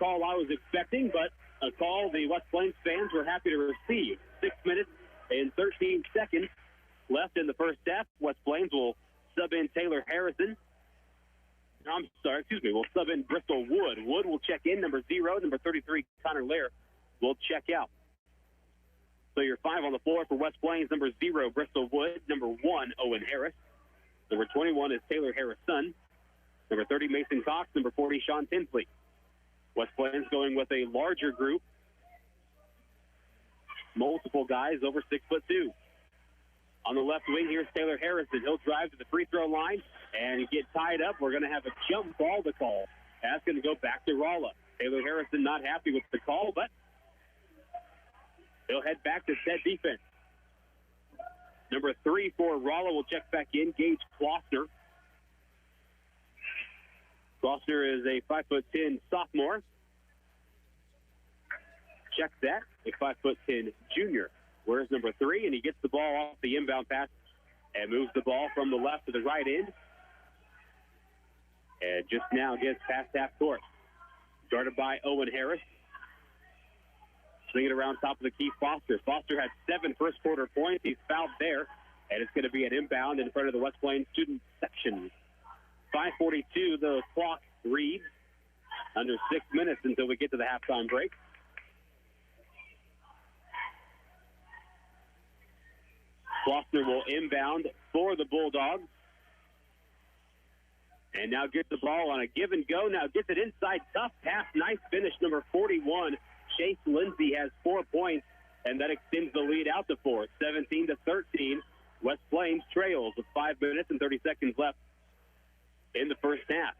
call I was expecting, but a call the West Plains fans were happy to receive. 6 minutes and 13 seconds left in the first half. West Plains will sub in Taylor Harrison. We'll sub in Bristol Wood. Wood will check in, number 0. Number 33, Connor Lair, will check out. So your 5 on the floor for West Plains, number 0, Bristol Wood. Number 1, Owen Harris. Number 21 is Taylor Harrison. Number 30, Mason Cox. Number 40, Sean Tinsley. West Plains going with a larger group. Multiple guys over 6'2". On the left wing, here's Taylor Harrison. He'll drive to the free throw line and get tied up. We're going to have a jump ball to call. That's going to go back to Rolla. Taylor Harrison not happy with the call, but he'll head back to set defense. Number 3 for Rolla will check back in, Gage Klossner. Klossner is a 5'10" sophomore. Check that, a 5'10" junior. Where's number 3? And he gets the ball off the inbound pass and moves the ball from the left to the right end. And just now gets past half court. Guarded by Owen Harris. Swinging around top of the key, Foster. Foster had 7 first quarter points. He's fouled there. And it's going to be an inbound in front of the West Plains student section. 5:42, the clock reads. Under 6 minutes until we get to the halftime break. Klossner will inbound for the Bulldogs. And now gets the ball on a give and go. Now gets it inside. Tough pass. Nice finish. Number 41, Chase Lindsay, has 4 points. And that extends the lead out to 4. 17-13. West Plains trails with 5 minutes and 30 seconds left in the first half.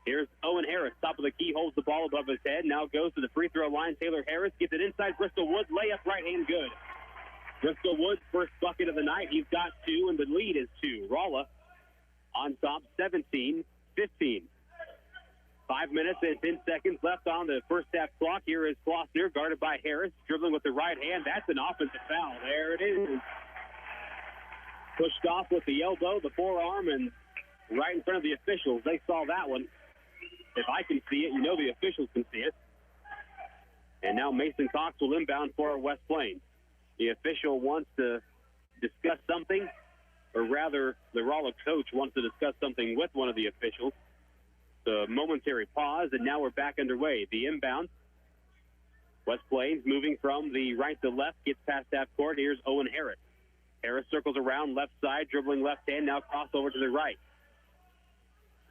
Here's Owen Harris. Top of the key. Holds the ball above his head. Now goes to the free throw line. Taylor Harris gets it inside. Bristol Wood. Layup right hand good. Bristol Wood's first bucket of the night. He's got 2, and the lead is 2. Rolla on top, 17-15. 5 minutes and 10 seconds left on the first half clock. Here is Klossner, guarded by Harris, dribbling with the right hand. That's an offensive foul. There it is. Pushed off with the elbow, the forearm, and right in front of the officials. They saw that one. If I can see it, you know the officials can see it. And now Mason Cox will inbound for West Plains. The official wants to discuss something, or rather, the Rolla coach wants to discuss something with one of the officials. The momentary pause, and now we're back underway. The inbound. West Plains moving from the right to left, gets past half court. Here's Owen Harris. Harris circles around left side, dribbling left hand, now cross over to the right.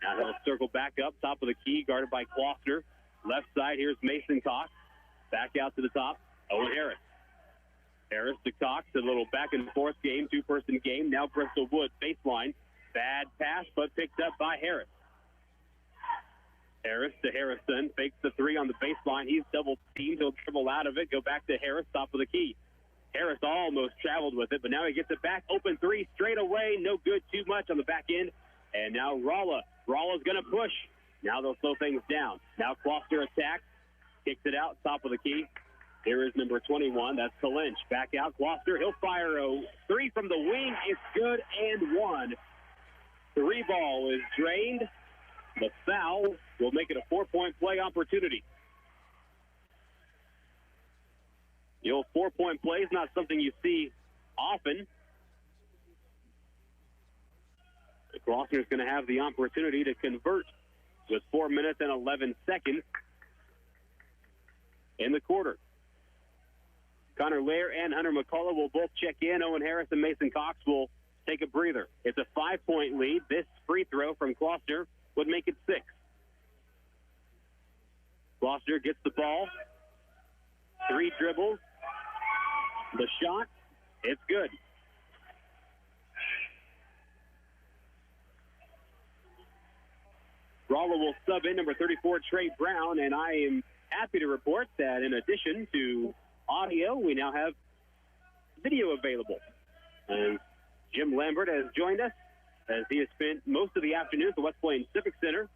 Now he'll circle back up, top of the key, guarded by Klossner. Left side, here's Mason Cox. Back out to the top, Owen Harris. Harris to Cox, a little back and forth game, 2-person game. Now Bristol Wood, baseline. Bad pass, but picked up by Harris. Harris to Harrison, fakes the 3 on the baseline. He's double teamed. He'll dribble out of it, go back to Harris, top of the key. Harris almost traveled with it, but now he gets it back. Open 3 straight away. No good, too much on the back end. And now Rolla. Rolla's going to push. Now they'll slow things down. Now Klossner attacks, kicks it out, top of the key. Here is number 21. That's the Lynch. Back out, Klossner. He'll fire a 3 from the wing. It's good and 1. 3 ball is drained. The foul will make it a 4-point play opportunity. The old 4-point play is not something you see often. Klossner's going to have the opportunity to convert with 4 minutes and 11 seconds in the quarter. Connor Lair and Hunter McCullough will both check in. Owen Harris and Mason Cox will take a breather. It's a 5-point lead. This free throw from Klossner would make it 6. Klossner gets the ball. 3 dribbles. The shot. It's good. Rolla will sub in number 34, Trey Brown, and I am happy to report that in addition to audio, we now have video available. And Jim Lambert has joined us as he has spent most of the afternoon at the West Plains Civic Center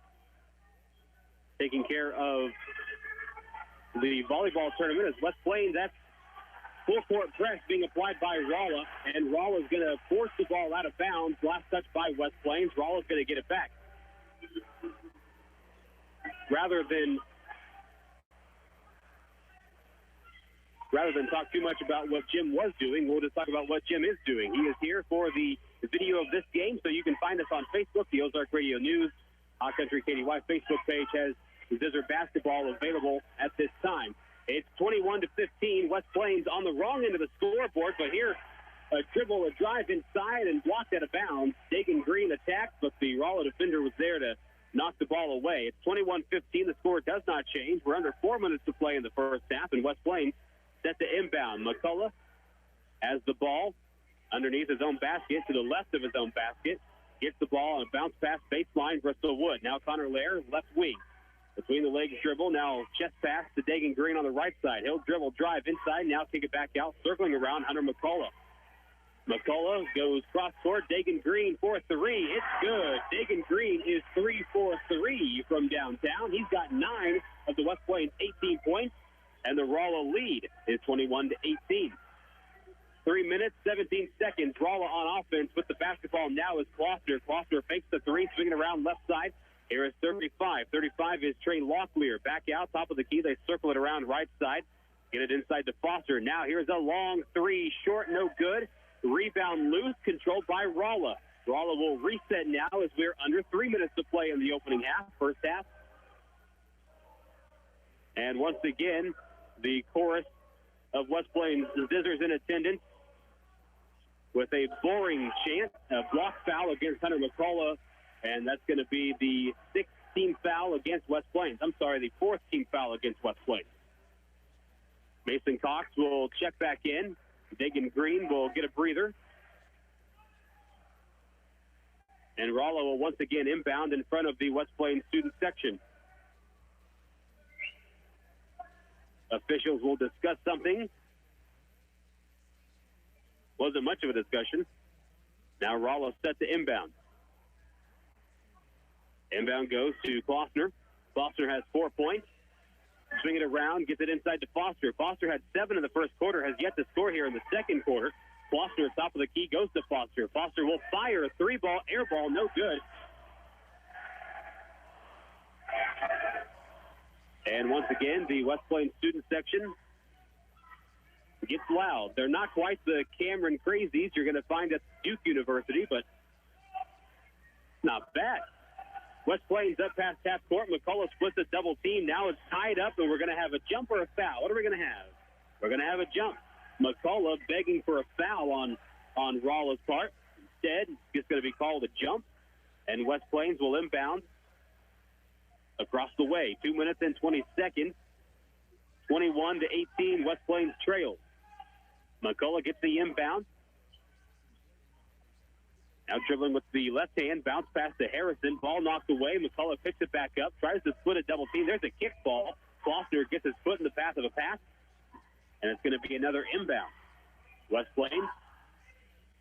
taking care of the volleyball tournament. As West Plains, that's full court press being applied by Rolla, and Rolla's going to force the ball out of bounds. Last touch by West Plains. Rolla's going to get it back. Rather than rather than talk too much about what Jim was doing, we'll just talk about what Jim is doing. He is here for the video of this game, so you can find us on Facebook. The Ozark Radio News Hot Country KDY Facebook page has Zizzer basketball available at this time. It's 21-15. West Plains on the wrong end of the scoreboard, but here a dribble, a drive inside, and blocked out of bounds. Dagan Green attacked, but the Rolla defender was there to knock the ball away. It's 21-15. The score does not change. We're under 4 minutes to play in the first half, and West Plains set to inbound. McCullough has the ball underneath his own basket, to the left of his own basket. Gets the ball on a bounce pass baseline, Bristol Wood. Now Connor Lair, left wing. Between the legs dribble, now chest pass to Dagan Green on the right side. He'll dribble, drive inside, now kick it back out, circling around Hunter McCullough. McCullough goes cross-court. Dagan Green for three. It's good. Dagan Green is 3 for 3 from downtown. He's got 9 of the West Plains 18 points, and the Rolla lead is 21-18. 3 minutes, 17 seconds. Rolla on offense with the basketball now is Klossner. Klossner fakes the three, swinging around left side. Here is 35. 35 is Trey Locklear. Back out, top of the key. They circle it around right side. Get it inside to Foster. Now here's a long three. Short, no good. Rebound loose, controlled by Rolla. Rolla will reset now as we're under 3 minutes to play in the opening half, first half. And once again, the chorus of West Plains Zizzers in attendance with a boring chant, a block foul against Hunter McCullough, and that's going to be the 6th team foul against West Plains. I'm sorry, the 4th team foul against West Plains. Mason Cox will check back in. Dagan Green will get a breather. And Rolla will once again inbound in front of the West Plains student section. Officials will discuss something. Wasn't much of a discussion. Now Rolla set to inbound. Inbound goes to Klossner. Klossner has 4 points. Swing it around, gets it inside to Foster. Foster had 7 in the first quarter, has yet to score here in the second quarter. Klossner, top of the key, goes to Foster. Foster will fire a 3-ball, air ball, no good. And once again, the West Plains student section gets loud. They're not quite the Cameron Crazies you're going to find at Duke University, but not bad. West Plains up past half court. McCullough splits a double team. Now it's tied up, and we're going to have a jump or a foul. What are we going to have? We're going to have a jump. McCullough begging for a foul on Rolla's part. Instead, it's going to be called a jump, and West Plains will inbound across the way. 2 minutes and 20 seconds. 21-18, West Plains trails. McCullough gets the inbound. Now dribbling with the left hand, bounce pass to Harrison. Ball knocked away. McCullough picks it back up, tries to split a double team. There's a kick ball. Klossner gets his foot in the path of a pass, and it's going to be another inbound. West Plains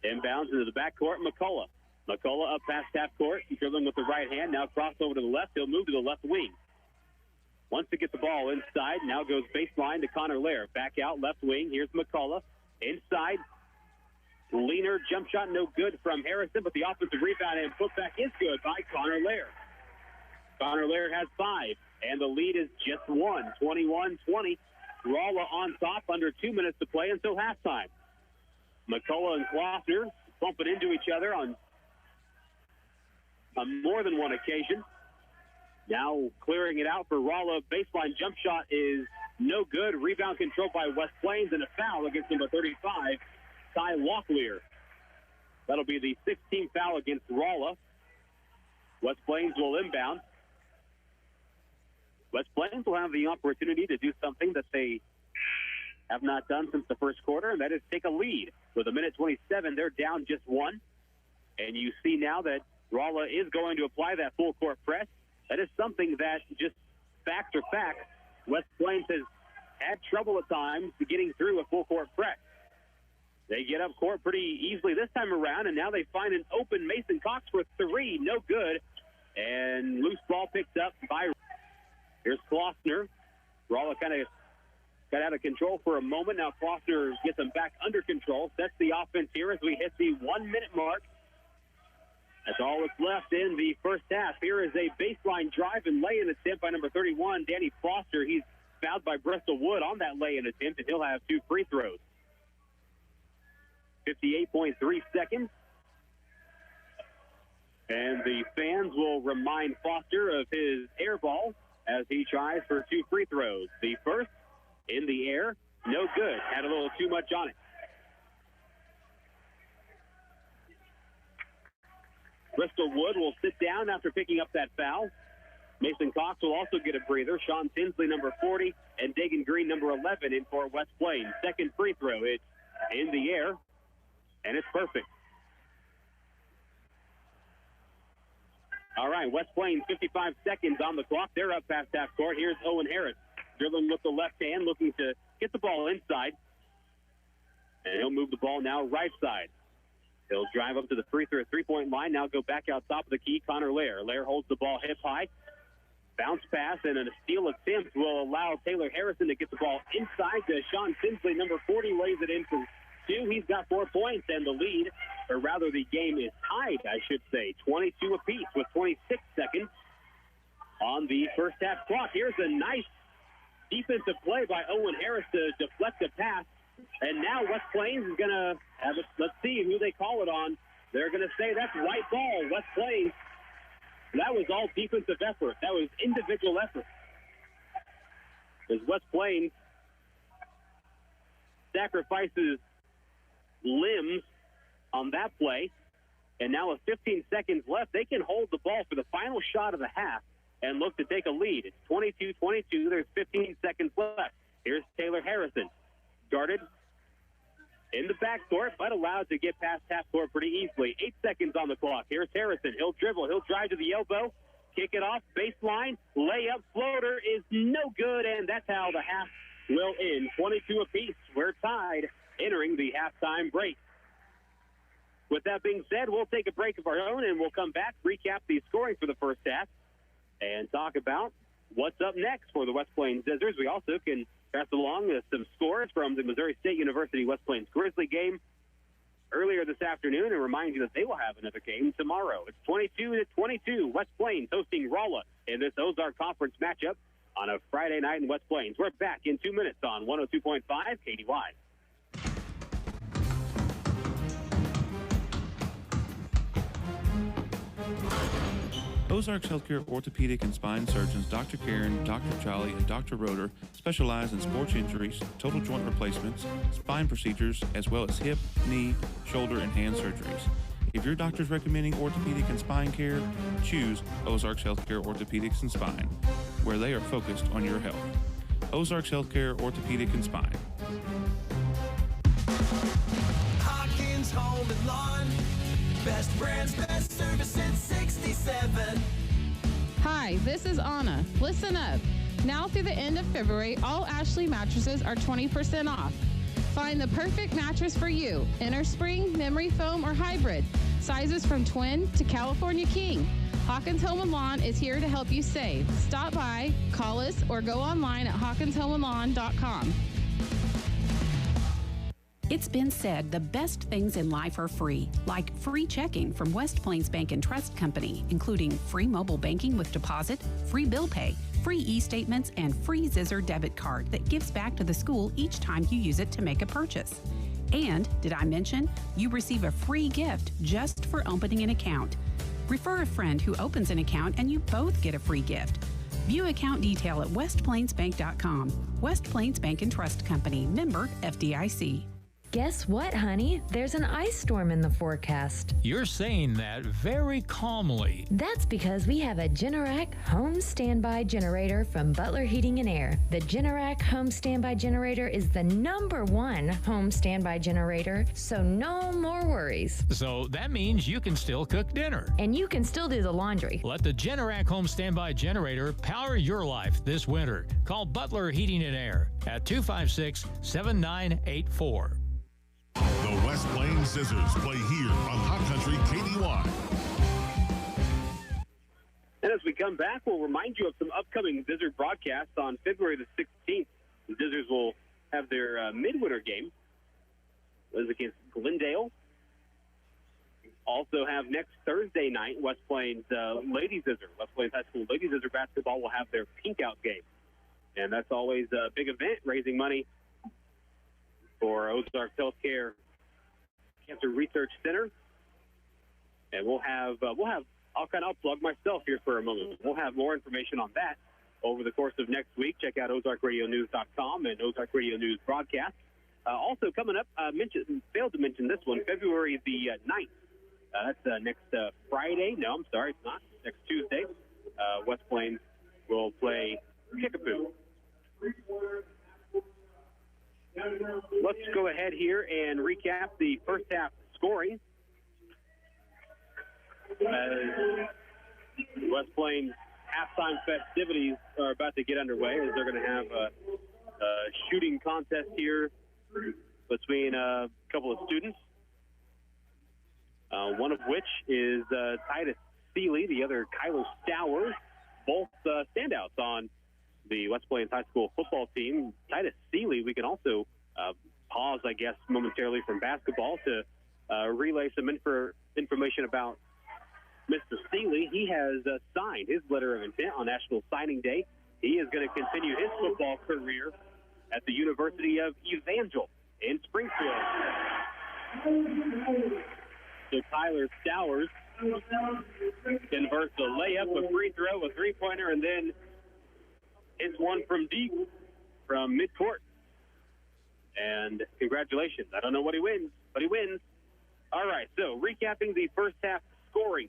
inbounds into the backcourt. McCullough up past half court, dribbling with the right hand. Now cross over to the left. He'll move to the left wing. Wants to get the ball inside. Now goes baseline to Connor Lair. Back out left wing. Here's McCullough. Inside. Leaner jump shot, no good from Harrison, but the offensive rebound and putback is good by Connor Lair. Connor Lair has 5, and the lead is just 1, 21-20. Rolla on top, under 2 minutes to play until halftime. McCullough and Klossner bumping into each other on more than one occasion. Now clearing it out for Rolla. Baseline jump shot is no good. Rebound controlled by West Plains, and a foul against number 35. Ty Locklear. That'll be the 16th foul against Rolla. West Plains will inbound. West Plains will have the opportunity to do something that they have not done since the first quarter, and that is take a lead. With a minute 27, they're down just 1. And you see now that Rolla is going to apply that full court press. That is something that, just fact or fact, West Plains has had trouble at times getting through a full court press. They get up court pretty easily this time around, and now they find an open Mason Cox for 3. No good. And loose ball picked up by... Here's Klossner. Rolla kind of got out of control for a moment. Now Klossner gets them back under control. Sets the offense here as we hit the 1-minute mark. That's all that's left in the first half. Here is a baseline drive and lay-in attempt by number 31, Danny Foster. He's fouled by Bristol Wood on that lay-in attempt, and he'll have 2 free throws. 58.3 seconds. And the fans will remind Foster of his air ball as he tries for 2 free throws. The first in the air, no good. Had a little too much on it. Bristol Wood will sit down after picking up that foul. Mason Cox will also get a breather. Sean Tinsley, number 40, and Dagan Green, number 11, in for West Plains. Second free throw. It's in the air, and it's perfect. All right, West Plains, 55 seconds on the clock. They're up past half court. Here's Owen Harris, dribbling with the left hand, looking to get the ball inside. And he'll move the ball now right side. He'll drive up to the three-point line, now go back out top of the key. Connor Lair. Lair holds the ball hip high. Bounce pass and a steal attempt will allow Taylor Harrison to get the ball inside to Sean Tinsley. Number 40 lays it in for 2. He's got 4 points, and the lead, or rather the game is tied, I should say. 22 apiece with 26 seconds on the first half clock. Here's a nice defensive play by Owen Harris to deflect the pass. And now West Plains is going to have it. Let's see who they call it on. They're going to say that's white ball. West Plains. That was all defensive effort. That was individual effort. As West Plains sacrifices limbs on that play. And now with 15 seconds left, they can hold the ball for the final shot of the half and look to take a lead. It's 22-22. There's 15 seconds left. Here's Taylor Harrison. Guarded in the backcourt, but allowed to get past half court pretty easily. 8 seconds on the clock. Here's Harrison. He'll dribble. He'll drive to the elbow. Kick it off. Baseline. Layup. Floater is no good, and that's how the half will end. 22 apiece. We're tied entering the halftime break. With that being said, we'll take a break of our own, and we'll come back, recap the scoring for the first half, and talk about what's up next for the West Plains Zizzers. We also can pass along some scores from the Missouri State University West Plains Grizzly game earlier this afternoon and remind you that they will have another game tomorrow. It's 22-22. West Plains hosting Rolla in this Ozark Conference matchup on a Friday night in West Plains. We're back in 2 minutes on 102.5 KDY. Ozarks Healthcare Orthopedic and Spine Surgeons Dr. Karen, Dr. Jolly, and Dr. Roeder specialize in sports injuries, total joint replacements, spine procedures, as well as hip, knee, shoulder, and hand surgeries. If your doctor's recommending orthopedic and spine care, choose Ozarks Healthcare Orthopedics and Spine, where they are focused on your health. Ozarks Healthcare Orthopedic and Spine. Hawkins Home and Lawn. Best brands, best service since 67. Hi, this is Anna. Listen up. Now through the end of February, all Ashley mattresses are 20% off. Find the perfect mattress for you. Innerspring, memory foam, or hybrid. Sizes from twin to California king. Hawkins Home and Lawn is here to help you save. Stop by, call us, or go online at hawkinshomeandlawn.com. It's been said the best things in life are free, like free checking from West Plains Bank and Trust Company, including free mobile banking with deposit, free bill pay, free e-statements, and free Zizzer debit card that gives back to the school each time you use it to make a purchase. And, did I mention, you receive a free gift just for opening an account. Refer a friend who opens an account and you both get a free gift. View account detail at westplainsbank.com. West Plains Bank and Trust Company, member FDIC. Guess what, honey? There's an ice storm in the forecast. You're saying that very calmly. That's because we have a Generac home standby generator from Butler Heating and Air. The Generac home standby generator is the #1 home standby generator, so no more worries. So that means you can still cook dinner. And you can still do the laundry. Let the Generac home standby generator power your life this winter. Call Butler Heating and Air at 256-7984. The West Plains Zizzers play here on Hot Country KDY. And as we come back, we'll remind you of some upcoming Zizzer broadcasts on February the 16th. The Zizzers will have their midwinter game. That is against Glendale. Also have next Thursday night, West Plains Lady Zizzer. West Plains High School Lady Zizzer basketball will have their pink out game. And that's always a big event, raising money for Ozark Healthcare Cancer Research Center. And I'll plug myself here for a moment. We'll have more information on that over the course of next week. Check out OzarkRadioNews.com and Ozark Radio News broadcast. Also coming up, failed to mention this one, February the 9th. That's next Friday. No, I'm sorry, it's not. Next Tuesday. West Plains will play Kickapoo. Let's go ahead here and recap the first half scoring. West Plains halftime festivities are about to get underway as they're going to have a shooting contest here between a couple of students, one of which is Titus Seeley, the other Kyler Stowers, both standouts on the West Plains High School football team. Titus Seeley, we can also pause, I guess, momentarily from basketball to relay some information about Mr. Seeley. He has signed his letter of intent on National Signing Day. He is going to continue his football career at the University of Evangel in Springfield. So Tyler Stowers converts a layup, a free throw, a three-pointer, and then hits one from deep from midcourt. And congratulations. I don't know what he wins, but he wins. All right, so recapping the first half scoring.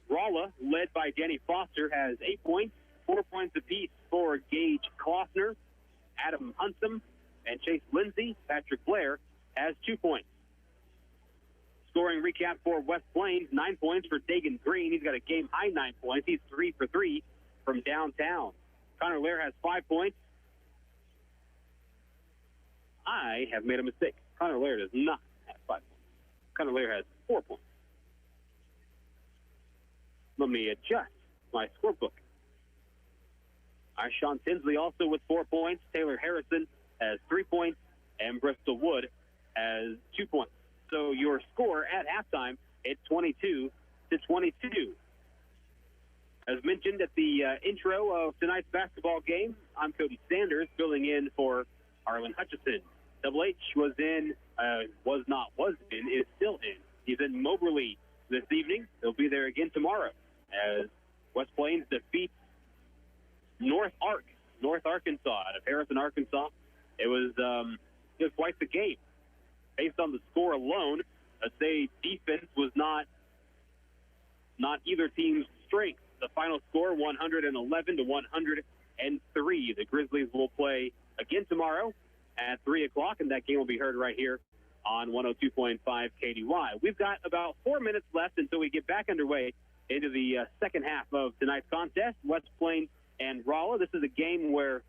Rolla, led by Danny Foster, has 8 points, 4 points apiece for Gage Klossner, Adam Huntsam, and Chase Lindsay. Patrick Blair has 2 points. Scoring recap for West Plains, 9 points for Dagan Green. He's got a game-high 9 points. He's 3 for 3 from downtown. Connor Lair has 5 points. I have made a mistake. Connor Lair does not have 5 points. Connor Lair has 4 points. Let me adjust my scorebook. Sean Tinsley also with 4 points. Taylor Harrison has 3 points. And Bristol Wood has 2 points. So your score at halftime, it's 22-22. As mentioned at the intro of tonight's basketball game, I'm Cody Sanders, filling in for Arlen Hutchison. Double H is still in. He's in Moberly this evening. He'll be there again tomorrow as West Plains defeats North Arkansas out of Harrison, Arkansas. It was quite the game. Based on the score alone, I'd say defense was not either team's strength. The final score, 111-103. The Grizzlies will play again tomorrow at 3 o'clock, and that game will be heard right here on 102.5 KDY. We've got about 4 minutes left until we get back underway into the second half of tonight's contest, West Plains and Rolla. This is a game where,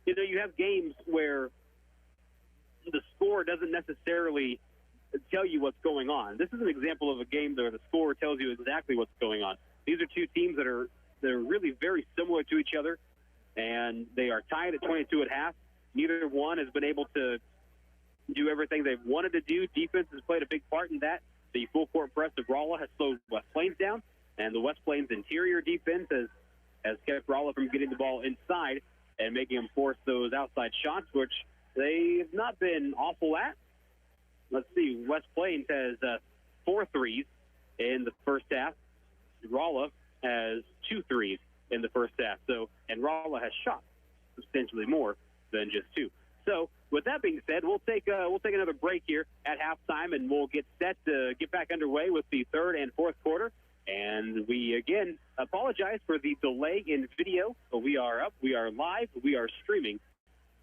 you have games where the score doesn't necessarily tell you what's going on. This is an example of a game where the score tells you exactly what's going on. These are two teams that are really very similar to each other, and they are tied at 22 at half. Neither one has been able to do everything they've wanted to do. Defense has played a big part in that. The full court press of Rolla has slowed West Plains down, and the West Plains interior defense has kept Rolla from getting the ball inside and making them force those outside shots, which they've not been awful at. Let's see, West Plains has 4 threes in the first half. Rolla has 2 threes in the first half. And Rolla has shot substantially more than just 2. So, with that being said, we'll take another break here at halftime, and we'll get set to get back underway with the third and fourth quarter. And we, again, apologize for the delay in video, but we are up, we are live, we are streaming.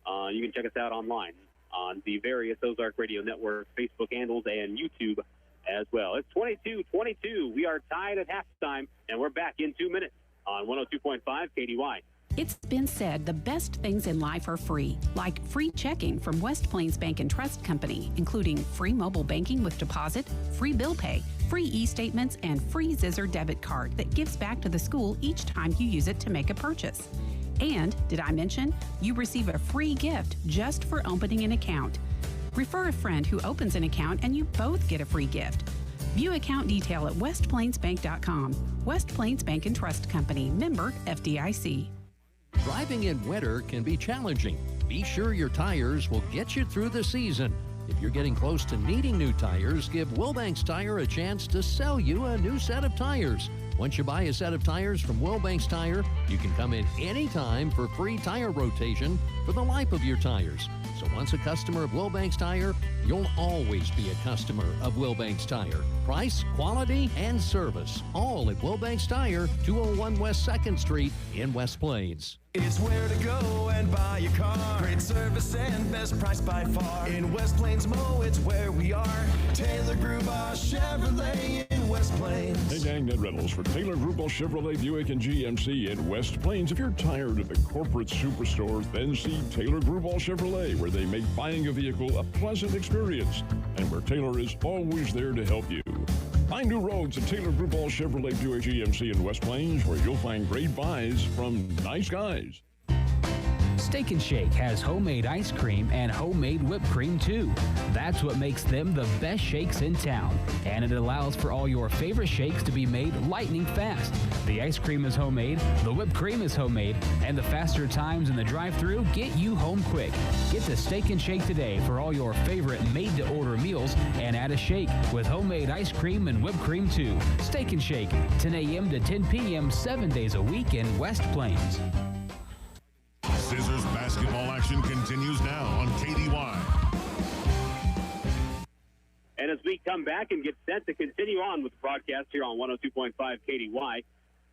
You can check us out online on the various Ozark Radio Network Facebook handles and YouTube as well. It's 22-22. We are tied at halftime, and we're back in 2 minutes on 102.5 KDY. It's been said the best things in life are free, like free checking from West Plains Bank and Trust Company, including free mobile banking with deposit, free bill pay, free e-statements, and free Zizzers debit card that gives back to the school each time you use it to make a purchase. And, did I mention, you receive a free gift just for opening an account. Refer a friend who opens an account and you both get a free gift. View account detail at westplainsbank.com. West Plains Bank and Trust Company, member FDIC. Driving in winter can be challenging. Be sure your tires will get you through the season. If you're getting close to needing new tires, give Wilbanks Tire a chance to sell you a new set of tires. Once you buy a set of tires from Wilbanks Tire, you can come in anytime for free tire rotation for the life of your tires. So once a customer of Wilbanks Tire, you'll always be a customer of Wilbanks Tire. Price, quality, and service, all at Wilbanks Tire, 201 West 2nd Street in West Plains. It's where to go and buy a car. Great service and best price by far. In West Plains Mo, it's where we are. Taylor Grubaugh Chevrolet in West Plains. Hey gang, Ned Reynolds for Taylor Grubaugh Chevrolet Buick and GMC in West Plains. If you're tired of the corporate superstores, then see Taylor Grubaugh Chevrolet, where they make buying a vehicle a pleasant experience and where Taylor is always there to help you. Find new roads at Taylor Grubaugh Chevrolet Buick GMC in West Plains, where you'll find great buys from nice guys. Steak and Shake has homemade ice cream and homemade whipped cream too. That's what makes them the best shakes in town. And it allows for all your favorite shakes to be made lightning fast. The ice cream is homemade, the whipped cream is homemade, and the faster times in the drive-thru get you home quick. Get to Steak and Shake today for all your favorite made-to-order meals and add a shake with homemade ice cream and whipped cream too. Steak and Shake, 10 a.m. to 10 p.m. 7 days a week in West Plains. Zizzers basketball action continues now on KDY. And as we come back and get set to continue on with the broadcast here on 102.5 KDY,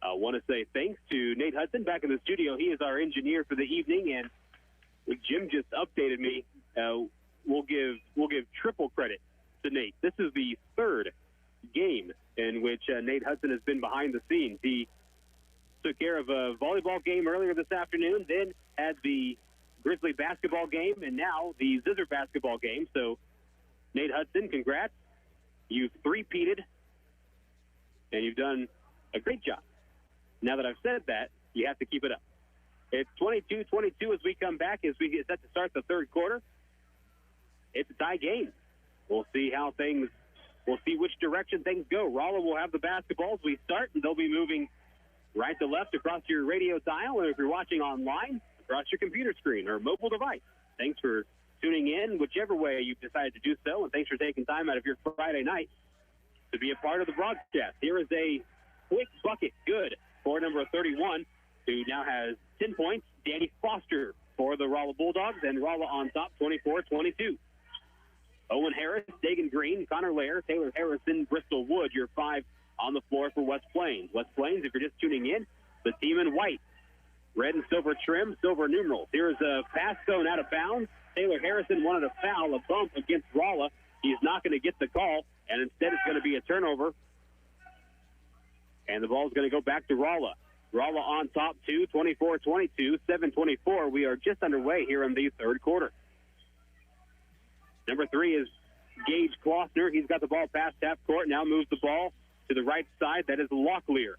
I want to say thanks to Nate Hudson back in the studio. He is our engineer for the evening, and Jim just updated me. We'll give triple credit to Nate. This is the third game in which Nate Hudson has been behind the scenes. He took care of a volleyball game earlier this afternoon, then had the Grizzly basketball game, and now the Zizzer basketball game. So, Nate Hudson, congrats. You've three-peated, and you've done a great job. Now that I've said that, you have to keep it up. It's 22-22 as we come back, as we get set to start the third quarter. It's a tie game. We'll see which direction things go. Rolla will have the basketballs. We start, and they'll be moving right to left across your radio dial, and if you're watching online, across your computer screen or mobile device. Thanks for tuning in, whichever way you've decided to do so, and thanks for taking time out of your Friday night to be a part of the broadcast. Here is a quick bucket, good, for number 31, who now has 10 points, Danny Foster for the Rolla Bulldogs, and Rolla on top, 24-22. Owen Harris, Dagan Green, Connor Lair, Taylor Harrison, Bristol Wood, your five on the floor for West Plains. West Plains, if you're just tuning in, the team in white. Red and silver trim, silver numerals. Here's a pass thrown out of bounds. Taylor Harrison wanted a foul, a bump against Rolla. He's not going to get the call, and instead it's going to be a turnover. And the ball's going to go back to Rolla. Rolla on top, 24-22, 7:24. We are just underway here in the third quarter. Number 3 is Gage Klossner. He's got the ball past half court, now moves the ball to the right side. That is Locklear.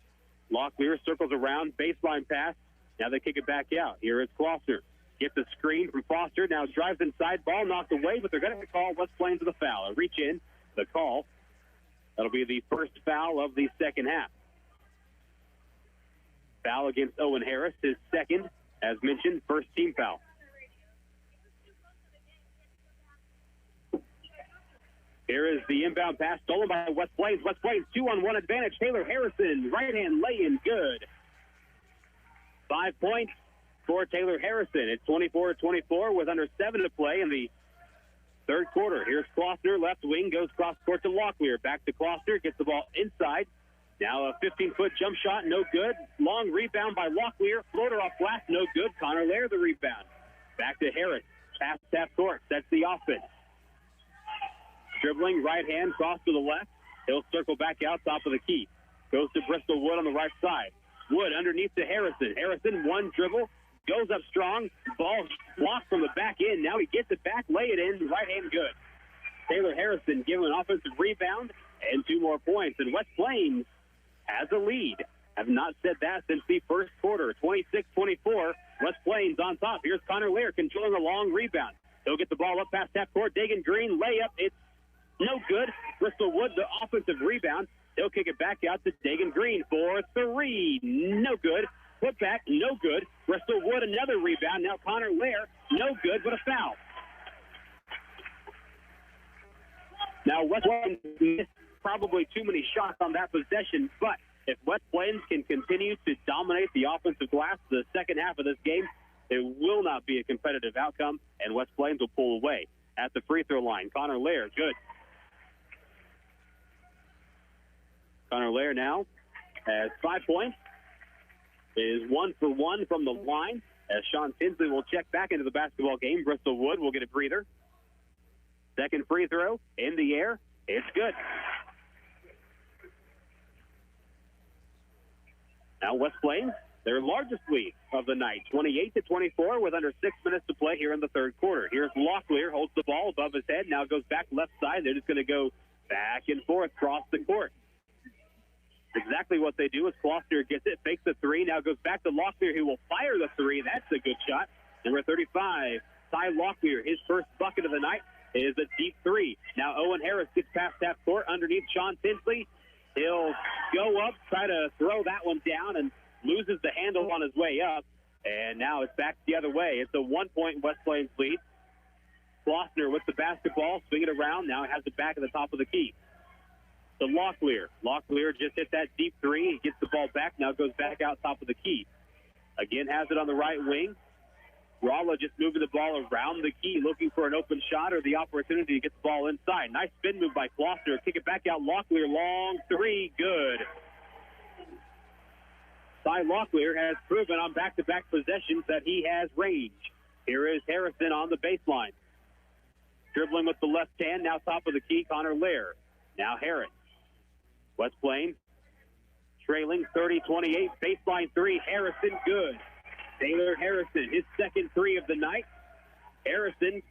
Locklear circles around, baseline pass. Now they kick it back out. Here is Klossner. Gets a screen from Foster. Now drives inside. Ball knocked away, but they're going to call West Plains with a foul. A reach in, the call. That'll be the first foul of the second half. Foul against Owen Harris, his second, as mentioned, first team foul. Here is the inbound pass stolen by West Plains. West Plains 2-on-1 advantage. Taylor Harrison, right-hand lay-in, good. 5 points for Taylor Harrison. It's 24-24 with under 7 to play in the third quarter. Here's Klossner, left wing, goes cross court to Locklear. Back to Klossner, gets the ball inside. Now a 15-foot jump shot, no good. Long rebound by Locklear. Floater off glass, no good. Connor Lair the rebound. Back to Harris. Pass half court. That's the offense. Dribbling, right hand, cross to the left. He'll circle back out, top of the key. Goes to Bristol Wood on the right side. Wood underneath to Harrison. Harrison, one dribble, goes up strong. Ball blocked from the back end. Now he gets it back, lay it in, right hand good. Taylor Harrison given an offensive rebound and 2 more points. And West Plains has a lead. Have not said that since the first quarter. 26-24, West Plains on top. Here's Connor Lair controlling a long rebound. He'll get the ball up past half court. Dagan Green, layup. It's no good. Bristol Wood, the offensive rebound. They'll kick it back out to Dagan Green for 3. No good. putback, no good. Bristol Wood, another rebound. Now Connor Lair, no good, but a foul. Now West Plains missed probably too many shots on that possession, but if West Plains can continue to dominate the offensive glass the second half of this game, it will not be a competitive outcome, and West Plains will pull away. At the free throw line, Connor Lair, good. Connor Lair now has 5 points, is 1 for 1 from the line, as Sean Tinsley will check back into the basketball game. Bristol Wood will get a breather. Second free throw in the air. It's good. Now West Plains, their largest lead of the night, 28-24 with under 6 minutes to play here in the third quarter. Here's Locklear, holds the ball above his head, now goes back left side. They're just going to go back and forth across the court. Exactly what they do is Kloster gets it, fakes the three, now goes back to Locklear, who will fire the three. That's a good shot. Number 35, Ty Locklear, his first bucket of the night is a deep three. Now Owen Harris gets past half court underneath Sean Tinsley. He'll go up, try to throw that one down, and loses the handle on his way up. And now it's back the other way. It's a 1-point West Plains lead. Kloster with the basketball, swing it around. Now has it back at the top of the key. To Locklear. Locklear just hit that deep three. He gets the ball back, now goes back out top of the key. Again, has it on the right wing. Rolla just moving the ball around the key, looking for an open shot or the opportunity to get the ball inside. Nice spin move by Kloster. Kick it back out. Locklear, long three, good. Ty Locklear has proven on back-to-back possessions that he has range. Here is Harrison on the baseline. Dribbling with the left hand, now top of the key, Connor Lair. Now Harris. West Plains trailing 30-28. Baseline three, Harrison, good. Taylor Harrison, his second three of the night. Harrison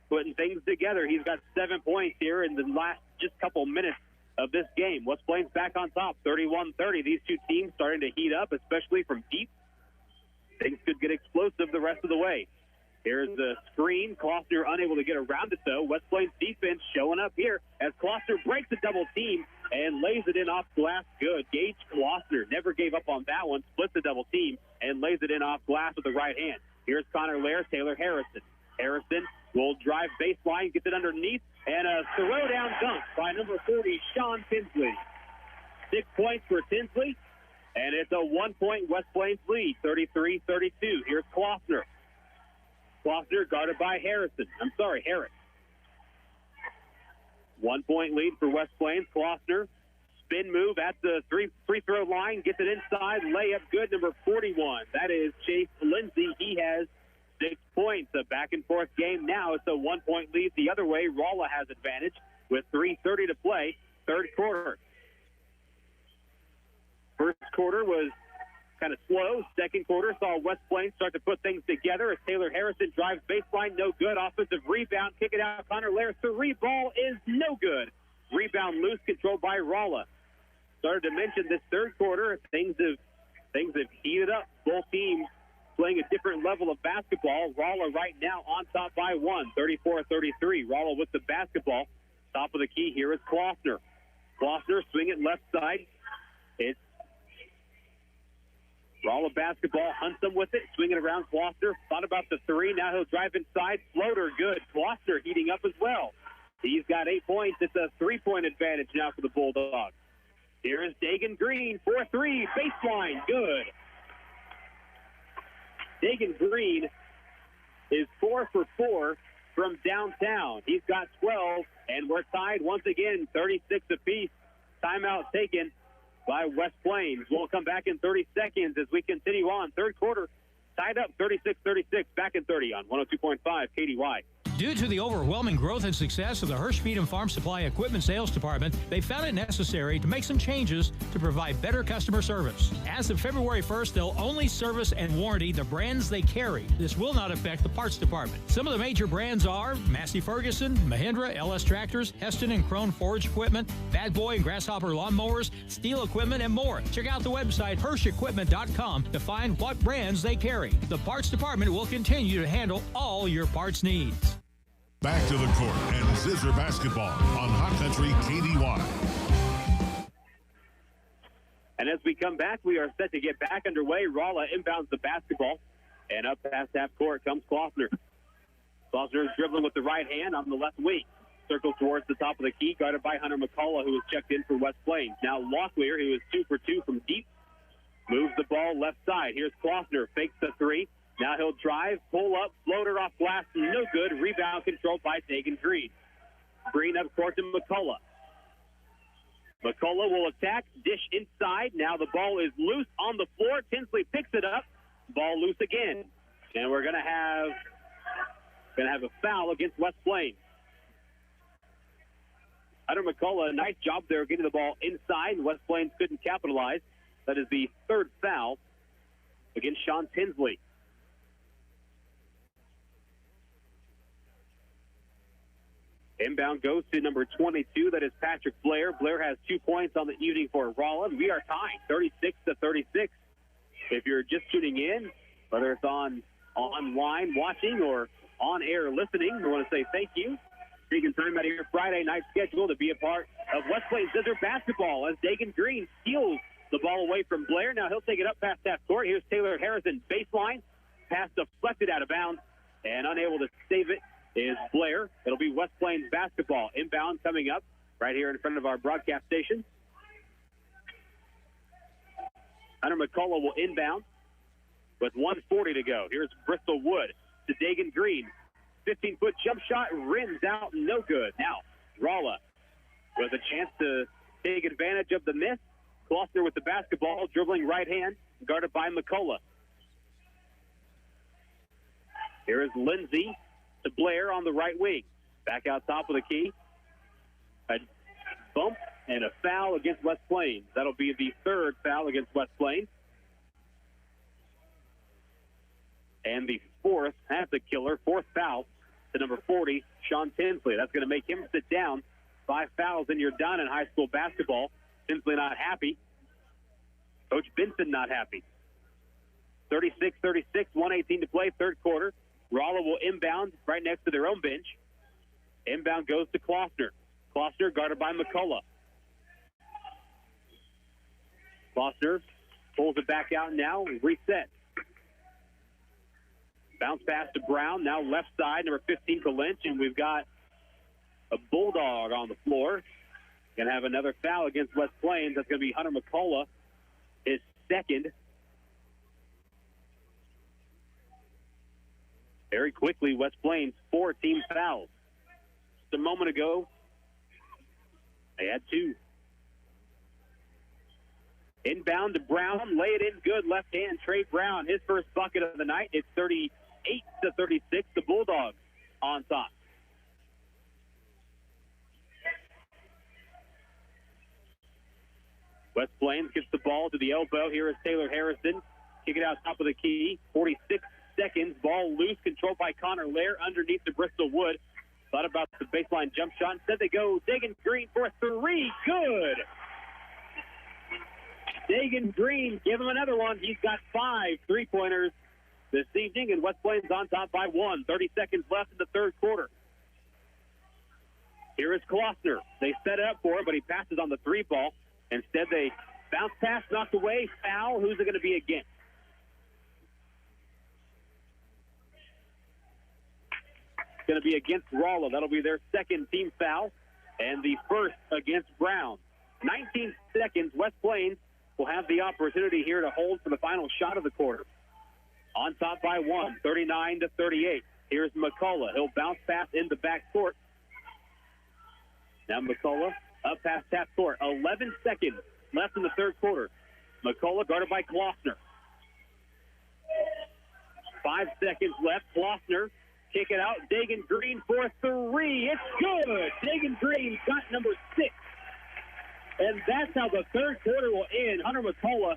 putting things together. He's got 7 points here in the last just couple minutes of this game. West Plains back on top, 31-30. These two teams starting to heat up, especially from deep. Things could get explosive the rest of the way. Here's the screen. Kloster unable to get around it, though. West Plains defense showing up here as Kloster breaks a double team and lays it in off glass. Good. Gage Kloster never gave up on that one. Splits the double team and lays it in off glass with the right hand. Here's Connor Lair, Taylor Harrison. Harrison will drive baseline, gets it underneath, and a throw-down dunk by number 40, Sean Tinsley. 6 points for Tinsley, and it's a 1-point West Plains lead, 33-32. Here's Kloster. Kloster guarded by Harris. 1-point lead for West Plains. Kloster, spin move at the free throw line, gets it inside, layup good, number 41. That is Chase Lindsay. He has 6 points. A back-and-forth game now. It's a 1-point lead the other way. Rolla has advantage with 3:30 to play, third quarter. First quarter was kind of slow. Second quarter saw West Plains start to put things together as Taylor Harrison drives baseline, no good. Offensive rebound, kick it out. Connor Lair, three ball is no good. Rebound loose, controlled by Rolla. Started to mention this third quarter, things have heated up. Both teams playing a different level of basketball. Rolla right now on top by 1, 34-33. Rolla with the basketball. Top of the key here is Kloster. Kloster swing it left side. It's Rolla basketball, hunts him with it, swing it around. Kloster thought about the three. Now he'll drive inside. Floater, good. Kloster heating up as well. He's got 8 points. It's a 3-point advantage now for the Bulldogs. Here is Dagan Green, 4-3, baseline, good. Dagan Green is 4 for 4 from downtown. He's got 12, and we're tied once again, 36 apiece. Timeout taken by West Plains. We'll come back in 30 seconds as we continue on. Third quarter, tied up 36-36, back in 30 on 102.5 KDY. Due to the overwhelming growth and success of the Hirsch Feed and Farm Supply Equipment Sales Department, they found it necessary to make some changes to provide better customer service. As of February 1st, they'll only service and warranty the brands they carry. This will not affect the parts department. Some of the major brands are Massey Ferguson, Mahindra, LS Tractors, Heston and Krone Forage Equipment, Bad Boy and Grasshopper Lawnmowers, Steel Equipment, and more. Check out the website HirschEquipment.com to find what brands they carry. The parts department will continue to handle all your parts needs. Back to the court and Zizzer basketball on Hot Country KDY. And as we come back, we are set to get back underway. Rolla inbounds the basketball. And up past half court comes Klossner. Klossner is dribbling with the right hand on the left wing. Circles towards the top of the key, guarded by Hunter McCullough, who is checked in for West Plains. Now Locklear, who is 2 for 2 from deep, moves the ball left side. Here's Klossner, fakes the three. Now he'll drive, pull up, floater off glass, no good. Rebound controlled by Dagan Green. Green up court to McCullough. McCullough will attack, dish inside. Now the ball is loose on the floor. Tinsley picks it up. Ball loose again. And we're going to have a foul against West Plains. Hunter McCullough, nice job there getting the ball inside. West Plains couldn't capitalize. That is the third foul against Sean Tinsley. Inbound goes to number 22. That is Patrick Blair. Blair has 2 points on the evening for Rolla. We are tying 36-36. If you're just tuning in, whether it's online watching or on air listening, we want to say thank you. Taking time out of your Friday night schedule to be a part of West Plains Zizzer basketball as Dagan Green steals the ball away from Blair. Now he'll take it up past half court. Here's Taylor Harrison, baseline. Pass deflected out of bounds, and unable to save it is Blair. It'll be West Plains basketball. Inbound coming up right here in front of our broadcast station. Hunter McCullough will inbound with 1:40 to go. Here's Bristol Wood to Dagan Green. 15-foot jump shot, rims out, no good. Now, Rolla with a chance to take advantage of the miss. Klossner with the basketball, dribbling right hand, guarded by McCullough. Here is Lindsay to Blair on the right wing. Back out top of the key. A bump and a foul against West Plains. That'll be the third foul against West Plains. And the fourth, that's the killer, fourth foul to number 40, Sean Tinsley. That's going to make him sit down. 5 fouls and you're done in high school basketball. Tinsley not happy. Coach Benson not happy. 36-36, 1:18 to play, third quarter. Rolla will inbound right next to their own bench. Inbound goes to Klossner. Klossner guarded by McCullough. Klossner pulls it back out now, reset. Bounce pass to Brown, now left side, number 15 to Lynch, and we've got a Bulldog on the floor. Going to have another foul against West Plains. That's going to be Hunter McCullough, his second. Very quickly, West Plains, 4 team fouls. Just a moment ago, they had 2. Inbound to Brown, lay it in good, left hand, Trey Brown, his first bucket of the night. It's 38-36, the Bulldogs on top. West Plains gets the ball to the elbow. Here is Taylor Harrison. Kick it out top of the key. 46 seconds. Ball loose, controlled by Connor Lair underneath the Bristol Wood. Thought about the baseline jump shot. Instead they go Dagan Green for 3. Good. Dagan Green, give him another one. He's got 5 3-pointers this evening, and West Plains on top by 1. 30 seconds left in the third quarter. Here is Klossner. They set it up for him, but he passes on the 3 ball. Instead, they bounce pass, knocked away, foul. Who's it going to be against? It's going to be against Rolla. That'll be their second team foul, and the first against Brown. 19 seconds. West Plains will have the opportunity here to hold for the final shot of the quarter. On top by 1, 39-38. Here's McCullough. He'll bounce pass in the back court. Now McCullough up past half court. 11 seconds left in the third quarter. McCullough guarded by Klossner. 5 seconds left. Klossner kick it out. Dagan Green for 3. It's good. Dagan Green got number 6. And that's how the third quarter will end. Hunter McCullough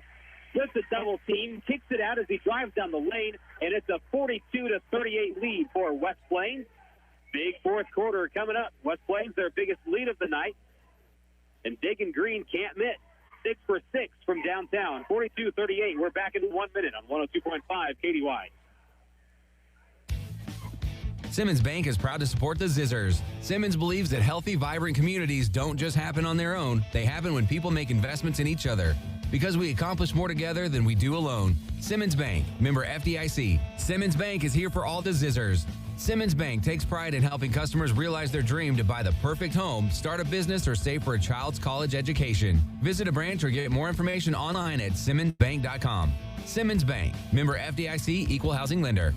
splits the double team, kicks it out as he drives down the lane, and it's a 42-38 lead for West Plains. Big fourth quarter coming up. West Plains, their biggest lead of the night. And Dagan Green can't miss. 6 for 6 from downtown. 42-38. We're back in 1 minute on 102.5 KDY. Simmons Bank is proud to support the Zizzers. Simmons believes that healthy, vibrant communities don't just happen on their own. They happen when people make investments in each other. because we accomplish more together than we do alone. Simmons Bank, member FDIC. Simmons Bank is here for all the Zizzers. Simmons Bank takes pride in helping customers realize their dream to buy the perfect home, start a business, or save for a child's college education. Visit a branch or get more information online at simmonsbank.com. Simmons Bank, member FDIC, equal housing lender.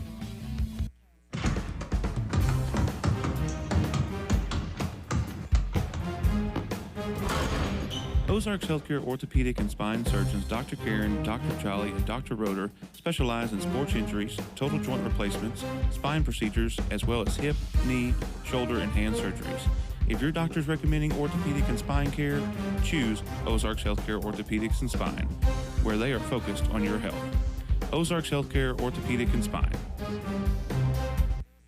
Ozarks Healthcare Orthopedic and Spine Surgeons Dr. Karen, Dr. Charlie, and Dr. Roeder specialize in sports injuries, total joint replacements, spine procedures, as well as hip, knee, shoulder, and hand surgeries. If your doctor is recommending orthopedic and spine care, choose Ozarks Healthcare Orthopedics and Spine, where they are focused on your health. Ozarks Healthcare Orthopedic and Spine.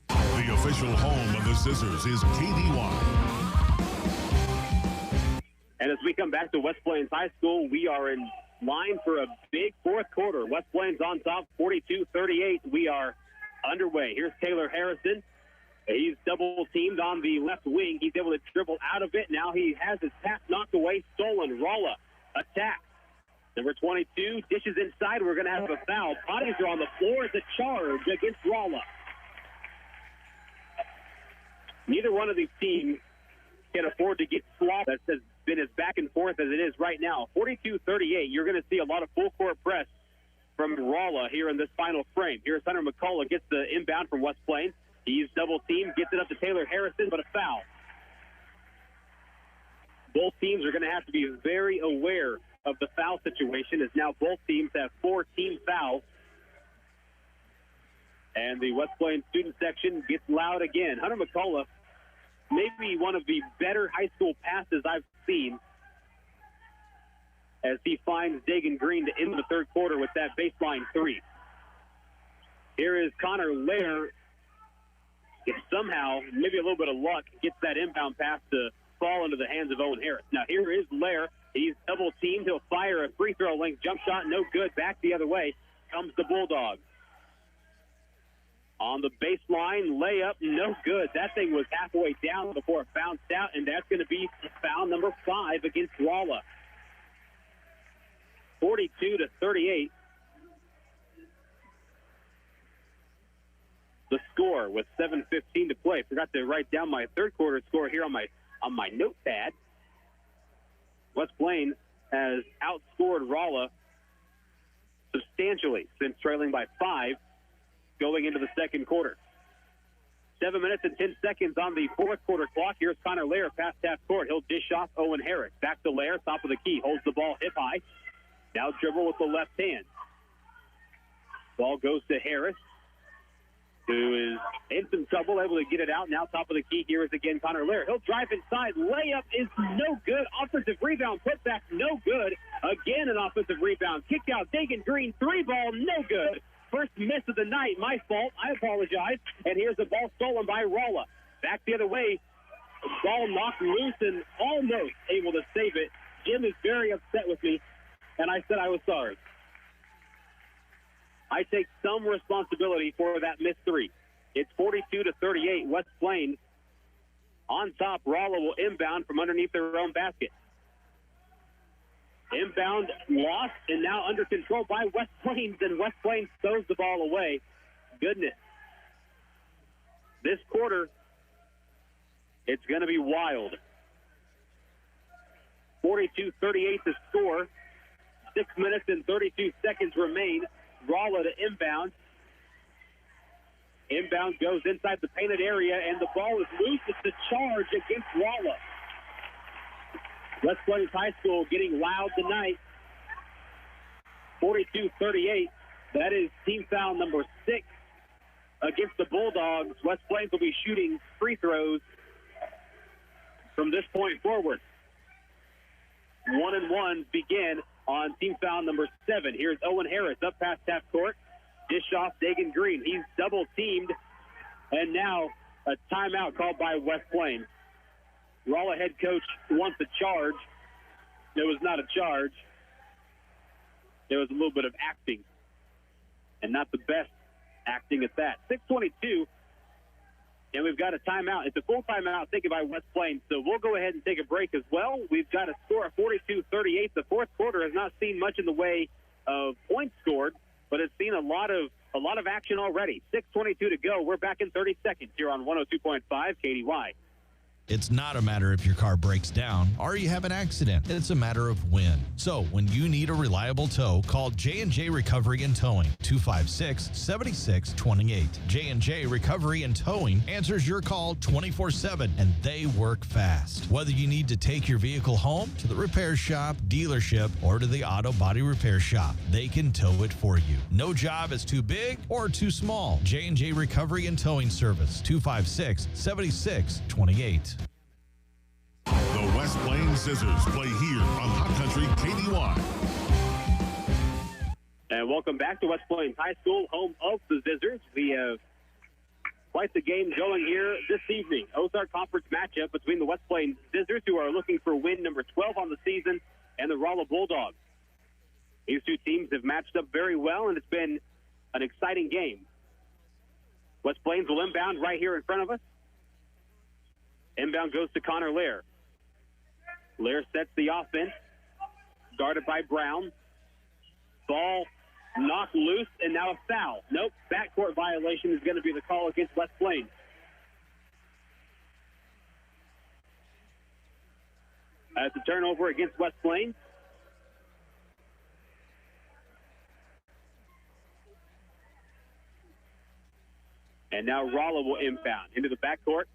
The official home of the Zizzers is KDY. And as we come back to West Plains High School, we are in line for a big fourth quarter. West Plains on top, 42-38. We are underway. Here's Taylor Harrison. He's double-teamed on the left wing. He's able to dribble out of it. Now he has his pass knocked away, stolen. Rolla attacks. Number 22 dishes inside. We're going to have a foul. Bodies are on the floor. It's a charge against Rolla. Neither one of these teams can afford to get sloppy. That has been as back and forth as it is right now. 42-38. You're going to see a lot of full-court press from Rolla here in this final frame. Here's Hunter McCullough, gets the inbound from West Plains. He's double-teamed, gets it up to Taylor Harrison, but a foul. Both teams are going to have to be very aware of the foul situation, as now both teams have 4 team fouls. And the West Plains student section gets loud again. Hunter McCullough, maybe one of the better high school passes I've seen, as he finds Dagan Green to end the third quarter with that baseline 3. Here is Connor Lair. If somehow, maybe a little bit of luck, gets that inbound pass to fall into the hands of Owen Harris. Now here is Lair. He's double-teamed. He'll fire a free throw length jump shot. No good. Back the other way comes the Bulldogs. On the baseline, layup, no good. That thing was halfway down before it bounced out, and that's going to be foul number 5 against Rolla. 42-38. The score with 7:15 to play. Forgot to write down my third quarter score here on my notepad. West Plains has outscored Rolla substantially since trailing by 5 going into the second quarter. 7 minutes and 10 seconds on the fourth quarter clock. Here's Connor Lair past half court. He'll dish off Owen Harris. Back to Lair, top of the key. Holds the ball hip high. Now dribble with the left hand. Ball goes to Harris, who is in some trouble, able to get it out. Now top of the key. Here is again Connor Lair. He'll drive inside. Layup is no good. Offensive rebound. Put back no good. Again an offensive rebound. Kicked out. Dagan Green. 3-ball. No good. First miss of the night. My fault. I apologize. And here's the ball stolen by Rolla. Back the other way. Ball knocked loose and almost able to save it. Jim is very upset with me, and I said I was sorry. I take some responsibility for that missed 3. It's 42-38. West Plains on top. Rolla will inbound from underneath their own basket. Inbound lost, and now under control by West Plains, and West Plains throws the ball away. Goodness. This quarter, it's going to be wild. 42-38 to score. 6 minutes and 32 seconds remain. Rolla to inbound. Inbound goes inside the painted area, and the ball is loose. It's a charge against Rolla. West Plains High School getting loud tonight. 42-38. That is team foul number 6 against the Bulldogs. West Plains will be shooting free throws from this point forward. 1-and-1 begin on team foul number 7. Here's Owen Harris up past half court. Dish off Dagan Green. He's double-teamed, and now a timeout called by West Plains. Rolla head coach wants a charge. It was not a charge. There was a little bit of acting, and not the best acting at that. 6:22, and we we've got a timeout. It's a full timeout taken by West Plains, so we'll go ahead and take a break as well. We've got a score of 42-38. The fourth quarter has not seen much in the way of points scored, but it's seen a lot of action already. 6:22 to go. We're back in 30 seconds here on 102.5 KDY. It's not a matter if your car breaks down or you have an accident. It's a matter of when. So when you need a reliable tow, call J&J Recovery and Towing, 256-7628. J&J Recovery and Towing answers your call 24/7, and they work fast. Whether you need to take your vehicle home, to the repair shop, dealership, or to the auto body repair shop, they can tow it for you. No job is too big or too small. J&J Recovery and Towing Service, 256-7628. The West Plains Zizzers play here on Hot Country KDY. And welcome back to West Plains High School, home of the Zizzers. We have quite the game going here this evening. Ozark Conference matchup between the West Plains Zizzers, who are looking for win number 12 on the season, and the Rolla Bulldogs. These two teams have matched up very well, and it's been an exciting game. West Plains will inbound right here in front of us. Inbound goes to Connor Lair. Lair sets the offense, guarded by Brown. Ball knocked loose, and now a foul. Nope, backcourt violation is going to be the call against West Plains. That's a turnover against West Plains. And now Rolla will inbound into the backcourt.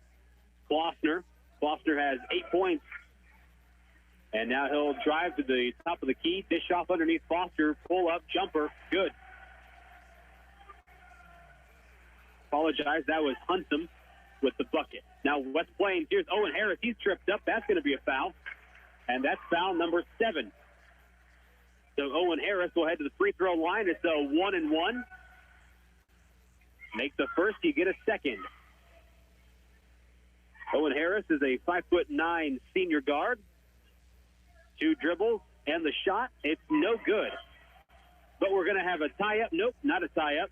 Klossner has 8 points. And now he'll drive to the top of the key, dish off underneath Foster, pull up, jumper, good. Apologize, that was Huntsum with the bucket. Now West Plains, here's Owen Harris, he's tripped up, that's going to be a foul. And that's foul number 7. So Owen Harris will head to the free throw line. It's a 1-and-1. Make the first, you get a second. Owen Harris is a 5'9" senior guard. 2 dribbles and the shot. It's no good. But we're going to have a tie-up. Nope, not a tie-up.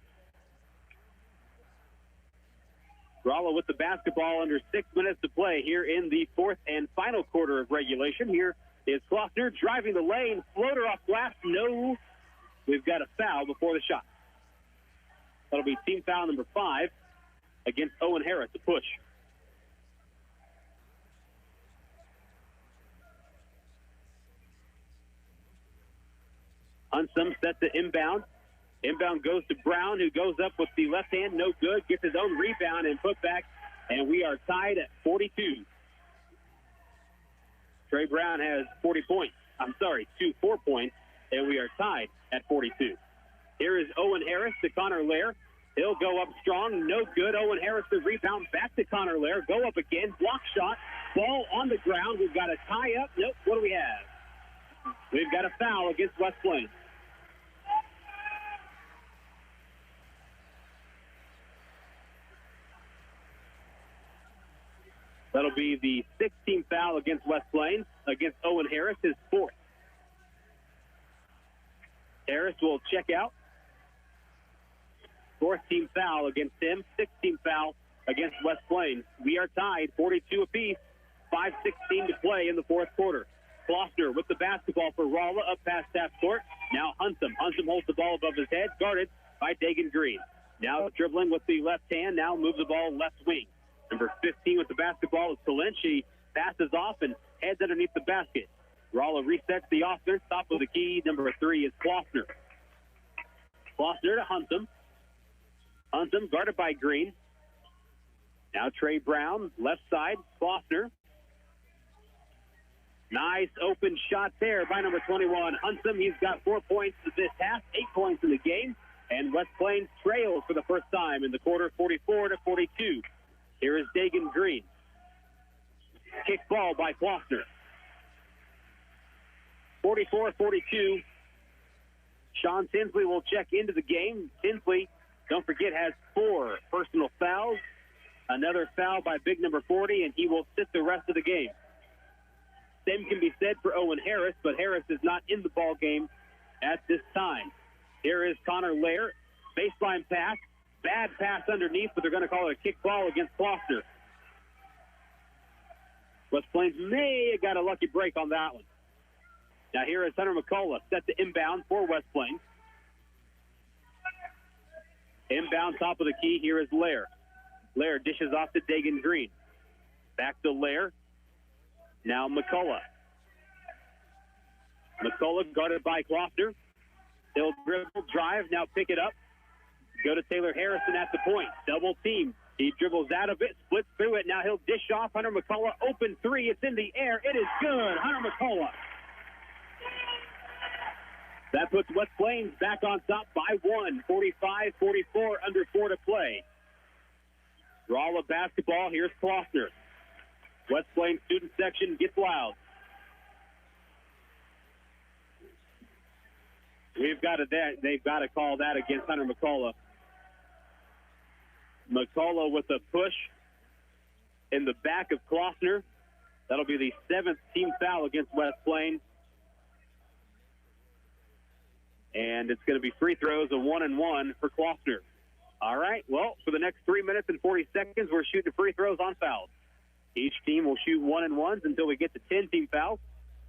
Rolla with the basketball under 6 minutes to play here in the fourth and final quarter of regulation. Here is Klossner driving the lane. Floater off glass. No. We've got a foul before the shot. That'll be team foul number 5 against Owen Harris, a push. Huntsum sets the inbound. Inbound goes to Brown, who goes up with the left hand. No good. Gets his own rebound and put back. And we are tied at 42. Trey Brown has 4 points. And we are tied at 42. Here is Owen Harris to Connor Lair. He'll go up strong. No good. Owen Harris the rebound back to Connor Lair. Go up again. Block shot. Ball on the ground. We've got a tie-up. Nope. What do we have? We've got a foul against West Plains. That'll be the 16th foul against West Plains, against Owen Harris, his 4th. Harris will check out. 4th team foul against him, 16th foul against West Plains. We are tied 42 apiece, 5:16 to play in the fourth quarter. Klossner with the basketball for Rolla, up past half court. Now Huntsum. Huntsum holds the ball above his head, guarded by Dagan Green. Now dribbling with the left hand, now moves the ball left wing. Number 15 with the basketball is Talent. She passes off and heads underneath the basket. Rolla resets the offense. Top of the key, number 3 is Klossner. Klossner to Huntsum. Huntsum guarded by Green. Now Trey Brown, left side, Klossner. Nice open shot there by number 21, Huntsum. He's got 4 points this half, 8 points in the game. And West Plains trails for the first time in the quarter, 44-42. Here is Dagan Green. Kick ball by Klossner. 44-42. Sean Tinsley will check into the game. Tinsley, don't forget, has 4 personal fouls. Another foul by big number 40, and he will sit the rest of the game. Same can be said for Owen Harris, but Harris is not in the ball game at this time. Here is Connor Lair. Baseline pass. Bad pass underneath, but they're going to call it a kick ball against Kloster. West Plains may have got a lucky break on that one. Now here is Hunter McCullough set to inbound for West Plains. Inbound top of the key, here is Lair. Lair dishes off to Dagan Green. Back to Lair. Now McCullough. McCullough guarded by Kloster. He'll dribble, drive, now pick it up. Go to Taylor Harrison at the point. Double team. He dribbles out of it, splits through it. Now he'll dish off. Hunter McCullough, open three. It's in the air. It is good. Hunter McCullough. That puts West Plains back on top by 1. 45-44, under 4 to play. Rolla basketball. Here's Kloster. West Plains student section gets loud. They've got to call that against Hunter McCullough. McCullough with a push in the back of Kloster. That'll be the 7th team foul against West Plains. And it's going to be free throws, a 1-and-1 for Kloster. All right, well, for the next 3 minutes and 40 seconds, we're shooting free throws on fouls. Each team will shoot 1-and-1s until we get to 10 team fouls,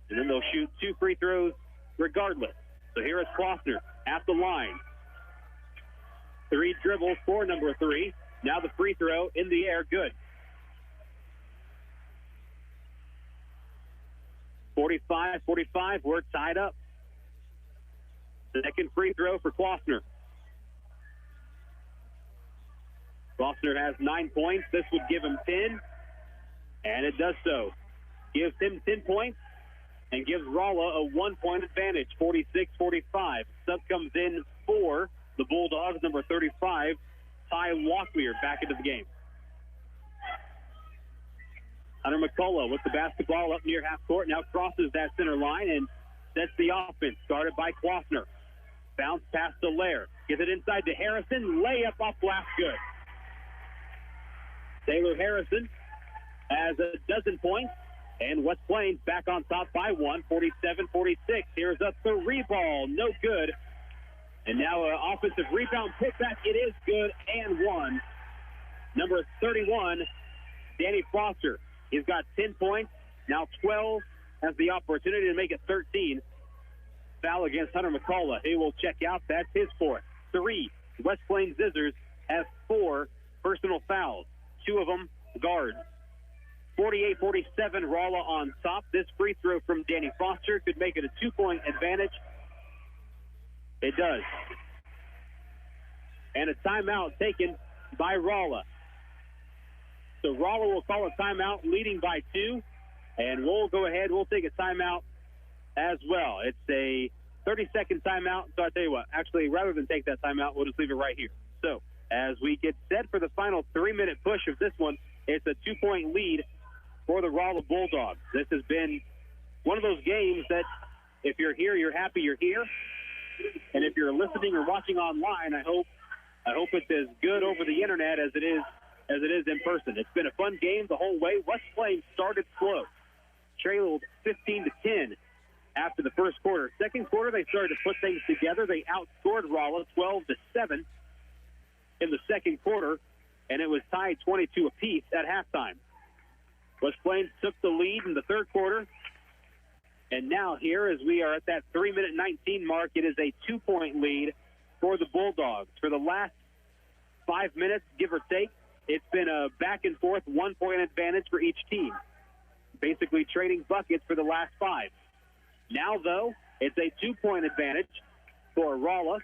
and then they'll shoot 2 free throws regardless. So here is Kloster at the line. 3 dribbles for number 3. Now the free throw in the air, good. 45-45, we're tied up. Second free throw for Kloster. Kloster has 9 points. This would give him 10, and it does so. Gives him 10 points and gives Rolla a 1-point advantage, 46-45. Sub comes in for the Bulldogs, number 35, Ty Locklear, back into the game. Hunter McCullough with the basketball up near half court, now crosses that center line and sets the offense, guarded by Kloster. Bounce pass to Lair. Gives it inside to Harrison. Layup off glass, good. Taylor Harrison has a dozen points, and West Plains back on top by 1, 47-46. Here's a 3-ball, no good. And now an offensive rebound putback. It is good and 1. Number 31, Danny Foster. He's got 10 points, now 12, has the opportunity to make it 13. Foul against Hunter McCullough. He will check out. That's his 4th. 3. West Plains Zizzers has 4 personal fouls. 2 of them guards. 48-47, Rolla on top. This free throw from Danny Foster could make it a 2-point advantage. It does. And a timeout taken by Rolla. So Rolla will call a timeout, leading by 2. And we'll go ahead. We'll take a timeout as well. It's a 30-second timeout. So I tell you what, actually, rather than take that timeout, we'll just leave it right here. So as we get set for the final 3-minute push of this one, it's a 2-point lead for the Rolla Bulldogs. This has been one of those games that if you're here, you're happy you're here. And if you're listening or watching online, I hope it's as good over the internet as it is in person. It's been a fun game the whole way. West Plains started slow, trailed 15-10 after the first quarter. Second quarter, they started to put things together. They outscored Rolla 12-7 in the second quarter, and it was tied 22 apiece at halftime. West Plains took the lead in the third quarter, and now here, as we are at that 3-minute 19 mark, it is a 2-point lead for the Bulldogs. For the last 5 minutes, give or take, it's been a back-and-forth 1-point advantage for each team, basically trading buckets for the last 5. Now, though, it's a 2-point advantage for Rolla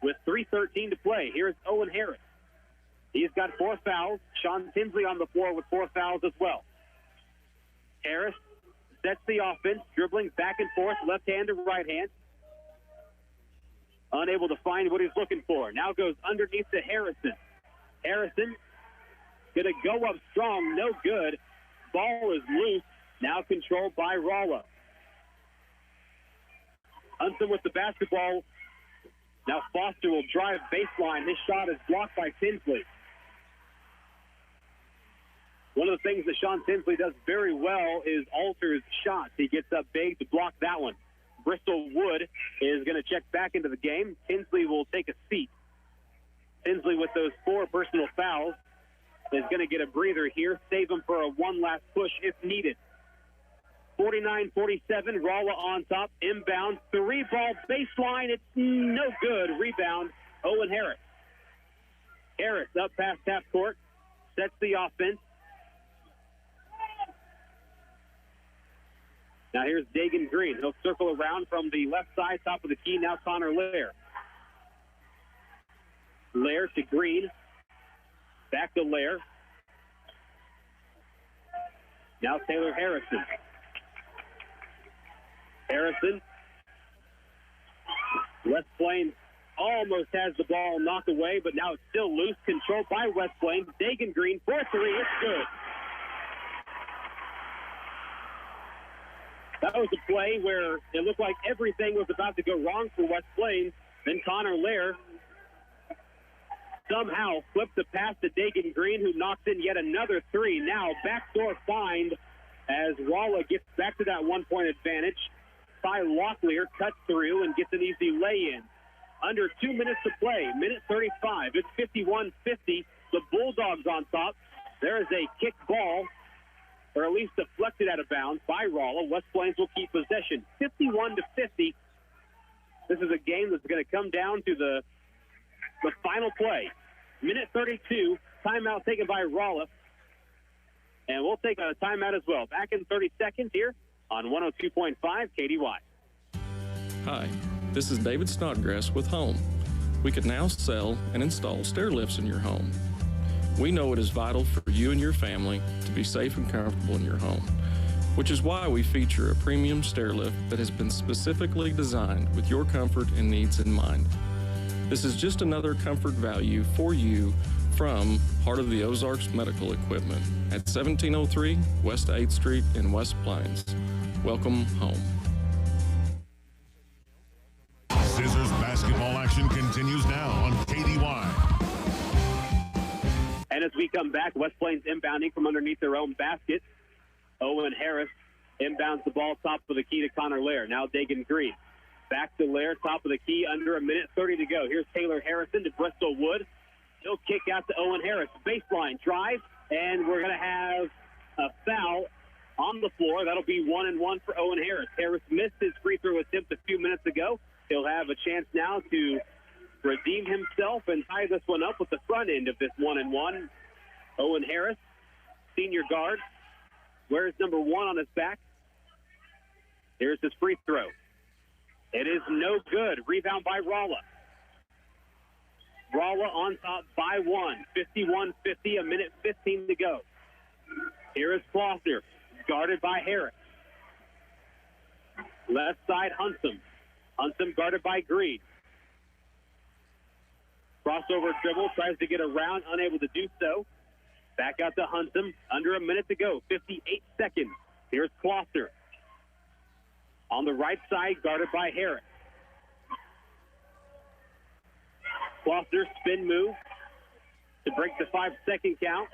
with 3:13 to play. Here's Owen Harris. He's got 4 fouls. Sean Tinsley on the floor with 4 fouls as well. Harris sets the offense, dribbling back and forth, left hand to right hand. Unable to find what he's looking for. Now goes underneath to Harrison. Harrison going to go up strong, no good. Ball is loose, now controlled by Rolla. Hunter with the basketball. Now Foster will drive baseline. His shot is blocked by Tinsley. One of the things that Sean Tinsley does very well is alters shots. He gets up big to block that one. Bristol Wood is going to check back into the game. Tinsley will take a seat. Tinsley with those 4 personal fouls is going to get a breather here, save him for a one last push if needed. 49-47, Rolla on top, inbound, 3-ball baseline, it's no good. Rebound, Owen Harris. Harris up past half court, sets the offense. Now here's Dagan Green. He'll circle around from the left side, top of the key. Now Connor Lair. Lair to Green. Back to Lair. Now Taylor Harrison. Harrison. West Plains almost has the ball knocked away, but now it's still loose. Controlled by West Plains. Dagan Green for 3. It's good. That was a play where it looked like everything was about to go wrong for West Plains. Then Connor Lair somehow flips the pass to Dagan Green, who knocks in yet another 3. Now backdoor find as Rolla gets back to that 1-point advantage. Ty Locklear cuts through and gets an easy lay-in. Under 2 minutes to play, minute 35. It's 51-50. The Bulldogs on top. There is a kick ball, or at least deflected out of bounds by Rolla. West Plains will keep possession. 51-50. This is a game that's going to come down to the final play. Minute 32, timeout taken by Rolla. And we'll take a timeout as well. Back in 30 seconds here on 102.5 KDY. Hi, this is David Snodgrass with Home. We can now sell and install stair lifts in your home. We know it is vital for you and your family to be safe and comfortable in your home, which is why we feature a premium stair lift that has been specifically designed with your comfort and needs in mind. This is just another comfort value for you from Heart of the Ozarks Medical Equipment at 1703 West 8th Street in West Plains. Welcome home. Zizzers basketball action continues now on KDY. And as we come back, West Plains inbounding from underneath their own basket. Owen Harris inbounds the ball top of the key to Connor Lair. Now Dagan Green. Back to Lair, top of the key, under a minute 30 to go. Here's Taylor Harrison to Bristol Wood. He'll kick out to Owen Harris. Baseline drive, and we're going to have a foul on the floor. That'll be 1-1 for Owen Harris. Harris missed his free throw attempt a few minutes ago. He'll have a chance now to redeem himself and tie this one up with the front end of this 1-1. Owen Harris, senior guard, wears number 1 on his back. Here's his free throw. It is no good. Rebound by Rolla. Rolla on top by 1. 51-50, a minute 15 to go. Here is Klossner, guarded by Harris. Left side, Hunsum. Hunsum guarded by Green. Crossover dribble, tries to get around, unable to do so. Back out to Hunsum, under a minute to go, 58 seconds. Here's Klossner. On the right side, guarded by Harris. Klossner spin move to break the 5-second count.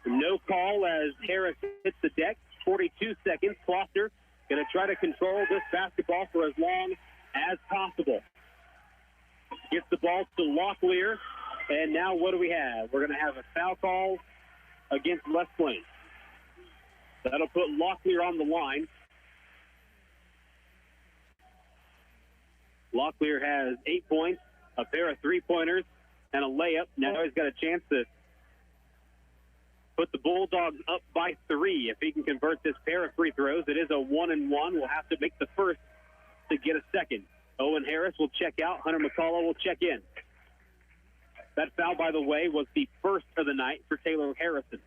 No call as Harris hits the deck. 42 seconds. Klossner going to try to control this basketball for as long as possible. Gets the ball to Locklear. And now what do we have? We're going to have a foul call against West Plains. That'll put Locklear on the line. Locklear has 8 points, a pair of three-pointers, and a layup. Now he's got a chance to put the Bulldogs up by 3 if he can convert this pair of free throws. It is a 1-1. We'll have to make the first to get a second. Owen Harris will check out. Hunter McCullough will check in. That foul, by the way, was the first of the night for Taylor Harrison.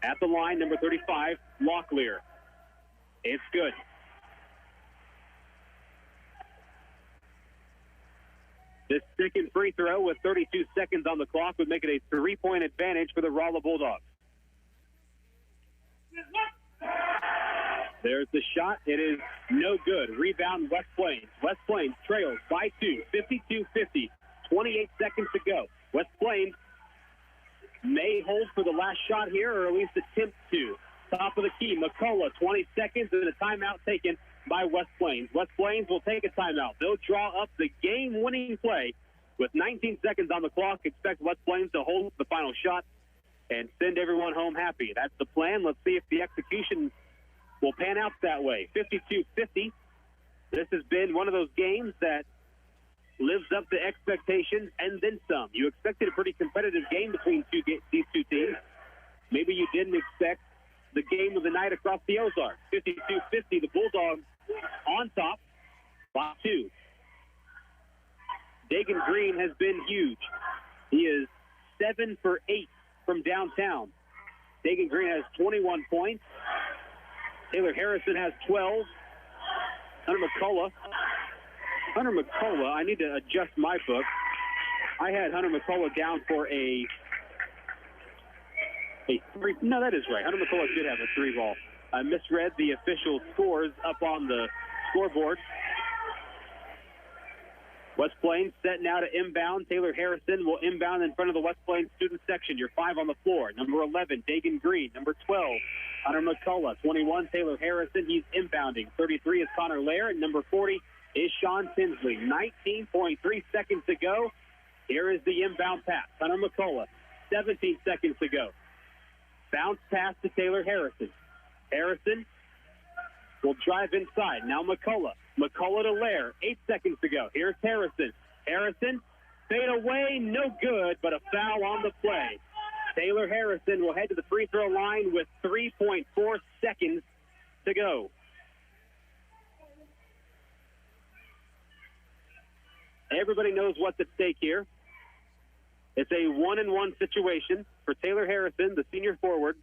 At the line, number 35, Locklear. It's good. This second free throw with 32 seconds on the clock would make it a 3-point advantage for the Rolla Bulldogs. There's the shot. It is no good. Rebound, West Plains. West Plains trails by 2, 52-50. 28 seconds to go. West Plains may hold for the last shot here, or at least attempt to. Top of the key, McCullough, 20 seconds, and a timeout taken by West Plains. West Plains will take a timeout. They'll draw up the game-winning play with 19 seconds on the clock. Expect West Plains to hold the final shot and send everyone home happy. That's the plan. Let's see if the execution will pan out that way. 52-50. This has been one of those games that lives up to expectations and then some. You expected a pretty competitive game between these two teams. Maybe you didn't expect the game of the night across the Ozarks. 52-50, the Bulldogs on top by 2. Dagan Green has been huge. He is 7 for 8 from downtown. Dagan Green has 21 points. Taylor Harrison has 12. Hunter McCullough, I need to adjust my book. I had Hunter McCullough down for a 3. No, that is right. Hunter McCullough did have a 3 ball. I misread the official scores up on the scoreboard. West Plains set now to inbound. Taylor Harrison will inbound in front of the West Plains student section. You're 5 on the floor. Number 11, Dagan Green. Number 12, Hunter McCullough. 21, Taylor Harrison. He's inbounding. 33 is Connor Lair. And number 40 is Sean Tinsley. 19.3 seconds to go. Here is the inbound pass. Hunter McCullough. 17 seconds to go. Bounce pass to Taylor Harrison. Harrison will drive inside. Now McCullough. McCullough to Lair. 8 seconds to go. Here's Harrison. Harrison, fade away, no good, but a foul on the play. Taylor Harrison will head to the free throw line with 3.4 seconds to go. Everybody knows what's at stake here. It's a 1-and-1 situation for Taylor Harrison, the senior forward,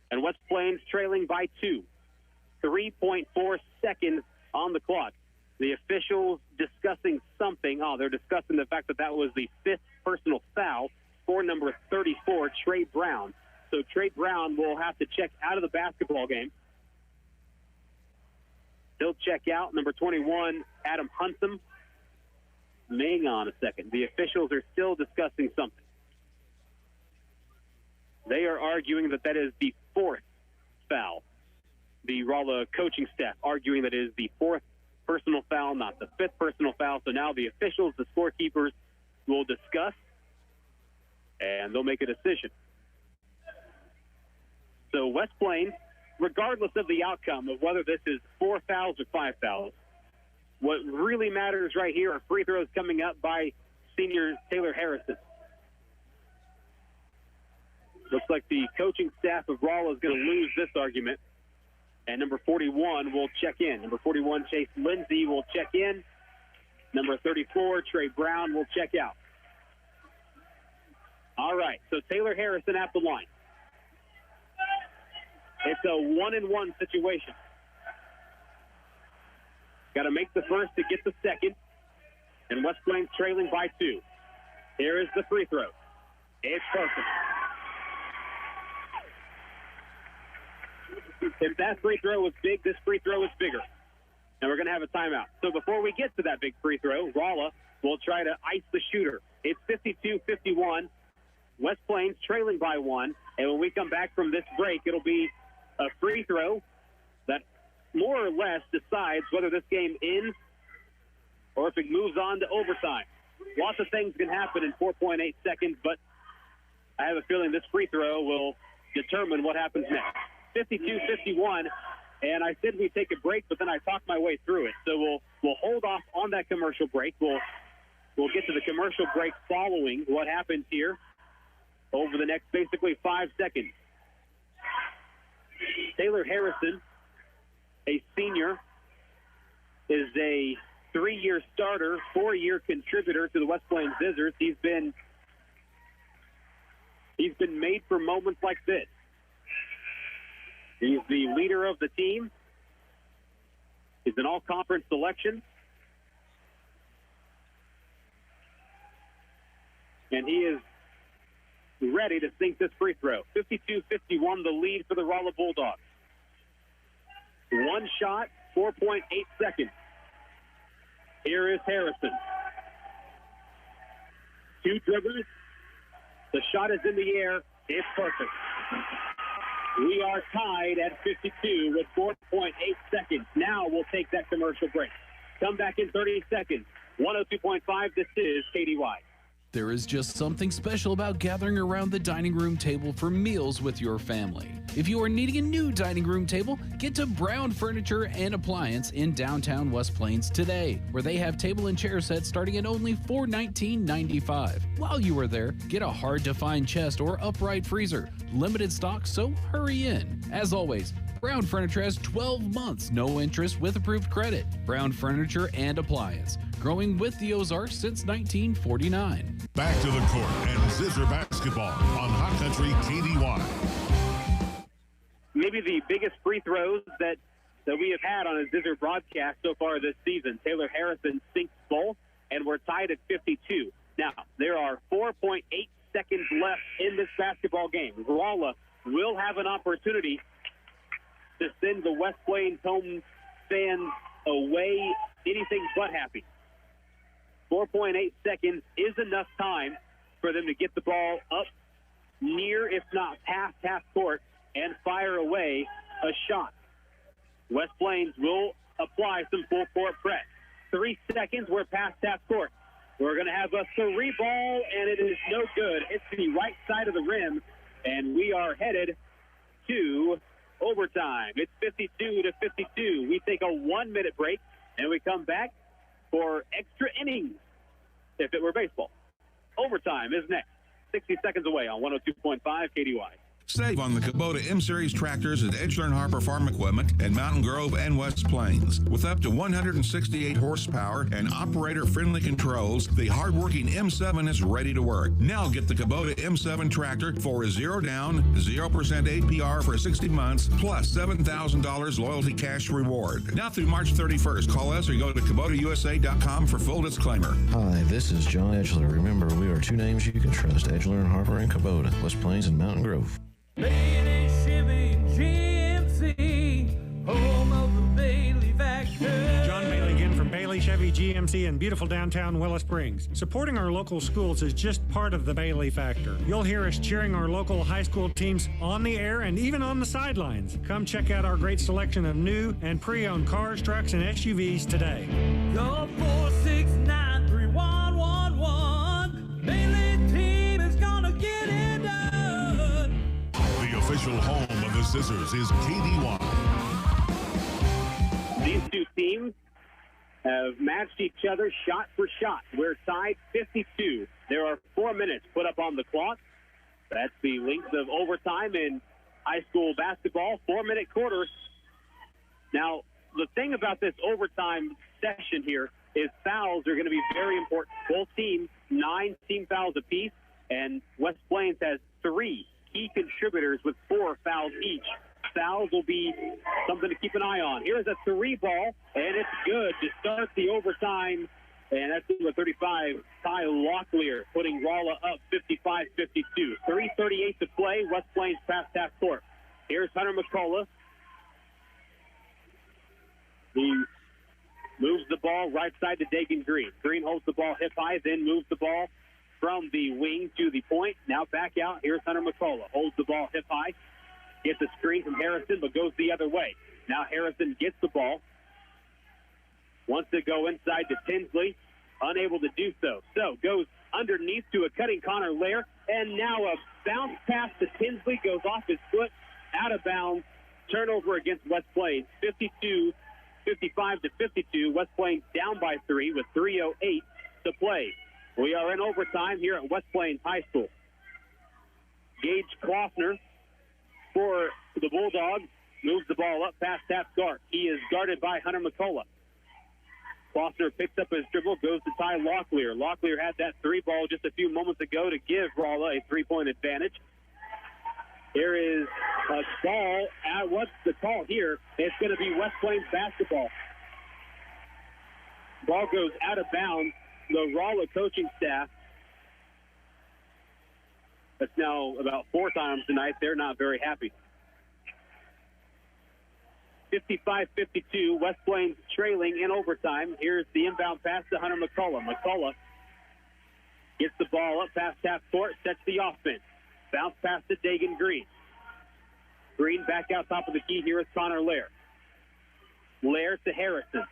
and West Plains trailing by 2. 3.4 seconds on the clock. The officials discussing something. They're discussing the fact that was the 5th personal foul for number 34, Trey Brown. So Trey Brown will have to check out of the basketball game. He'll check out. Number 21, Adam Huntsam. Hang on a second. The officials are still discussing something. They are arguing that is the 4th foul. The Rolla coaching staff arguing that it is the 4th personal foul, not the 5th personal foul. So now the officials, the scorekeepers, will discuss, and they'll make a decision. So West Plains, regardless of the outcome of whether this is 4 fouls or 5 fouls, what really matters right here are free throws coming up by senior Taylor Harrison. Looks like the coaching staff of Rolla is going to lose this argument. And number 41 will check in. Number 41, Chase Lindsay, will check in. Number 34, Trey Brown, will check out. All right, so Taylor Harrison at the line. It's a 1-and-1 situation. Got to make the first to get the second. And West Plains trailing by 2. Here is the free throw. It's perfect. If that free throw was big, this free throw is bigger. And we're going to have a timeout. So before we get to that big free throw, Rolla will try to ice the shooter. It's 52-51. West Plains trailing by 1. And when we come back from this break, it'll be a free throw that more or less decides whether this game ends or if it moves on to overtime. Lots of things can happen in 4.8 seconds, but I have a feeling this free throw will determine what happens next. 52-51, and I said we'd take a break, but then I talked my way through it. So we'll hold off on that commercial break. We'll get to the commercial break following what happens here over the next basically 5 seconds. Taylor Harrison, a senior, is a 3-year starter, 4-year contributor to the West Plains Zizzers. He's been made for moments like this. He's the leader of the team. He's an all-conference selection. And he is ready to sink this free throw. 52-51, the lead for the Rolla Bulldogs. One shot, 4.8 seconds. Here is Harrison. 2 dribbles. The shot is in the air. It's perfect. We are tied at 52 with 4.8 seconds. Now we'll take that commercial break. Come back in 30 seconds. 102.5, this is KDY. There is just something special about gathering around the dining room table for meals with your family. If you are needing a new dining room table, get to Brown Furniture and Appliance in downtown West Plains today, where they have table and chair sets starting at only $419.95. While you are there, get a hard-to-find chest or upright freezer. Limited stock, so hurry in. As always, Brown Furniture has 12 months, no interest with approved credit. Brown Furniture and Appliance, growing with the Ozarks since 1949. Back to the court and Zizzer basketball on Hot Country KDY. Maybe the biggest free throws that we have had on a Zizzer broadcast so far this season. Taylor Harrison sinks both, and we're tied at 52. Now, there are 4.8 seconds left in this basketball game. Rolla will have an opportunity to send the West Plains home fans away anything but happy. 4.8 seconds is enough time for them to get the ball up near, if not past half court, and fire away a shot. West Plains will apply some full court press. 3 seconds, we're past half court. We're going to have a three ball, and it is no good. It's the right side of the rim, and we are headed to overtime. It's 52-52. We take a 1-minute break, and we come back for extra innings, if it were baseball. Overtime is next. 60 seconds away on 102.5 KDY. Save on the Kubota M-Series tractors at Edgeler and Harper Farm Equipment in Mountain Grove and West Plains. With up to 168 horsepower and operator-friendly controls, the hardworking M7 is ready to work. Now get the Kubota M7 tractor for a 0 down, 0% APR for 60 months, plus $7,000 loyalty cash reward. Now through March 31st. Call us or go to KubotaUSA.com for full disclaimer. Hi, this is John Edgeler. Remember, we are two names you can trust, Edgeler and Harper and Kubota, West Plains and Mountain Grove. Bailey Chevy GMC, home of the Bailey factor. John Bailey again from Bailey Chevy GMC in beautiful downtown Willow Springs. Supporting our local schools is just part of the Bailey factor. You'll hear us cheering our local high school teams on the air and even on the sidelines. Come check out our great selection of new and pre-owned cars, trucks, and SUVs today. Call 469-3111. Bailey team is gonna get it done. The official home of the Zizzers is KDY. These two teams have matched each other shot for shot. We're tied 52. There are 4 minutes put up on the clock. That's the length of overtime in high school basketball. 4-minute quarters. Now, the thing about this overtime session here is fouls are going to be very important. Both teams, 9 team fouls apiece, and West Plains has 3 key contributors with 4 fouls each. Fouls will be something to keep an eye on. Here's a 3 ball, and it's good to start the overtime. And that's number 35, Ty Locklear, putting Rolla up 55-52. 3:38 to play. West Plains past half court. Here's Hunter McCullough. He moves the ball right side to Dagan Green. Green holds the ball hip high, then moves the ball from the wing to the point. Now back out. Here's Hunter McCullough. Holds the ball hip high. Gets a screen from Harrison, but goes the other way. Now Harrison gets the ball. Wants to go inside to Tinsley. Unable to do so. So goes underneath to a cutting Connor Lair. And now a bounce pass to Tinsley. Goes off his foot. Out of bounds. Turnover against West Plains. 55-52. West Plains down by 3 with 3:08 to play. We are in overtime here at West Plains High School. Gage Kloffner for the Bulldogs moves the ball up past half guard. He is guarded by Hunter McCullough. Kloffner picks up his dribble, goes to Ty Locklear. Locklear had that 3 ball just a few moments ago to give Rolla a 3-point advantage. There is a ball. What's the call here? It's going to be West Plains basketball. Ball goes out of bounds. The Rolla coaching staff, that's now about 4 times tonight, they're not very happy. 55-52, West Plains trailing in overtime. Here's the inbound pass to Hunter McCullough. McCullough gets the ball up past half court, sets the offense. Bounce pass to Dagan Green. Green back out top of the key. Here is Connor Lair. Lair to Harrison.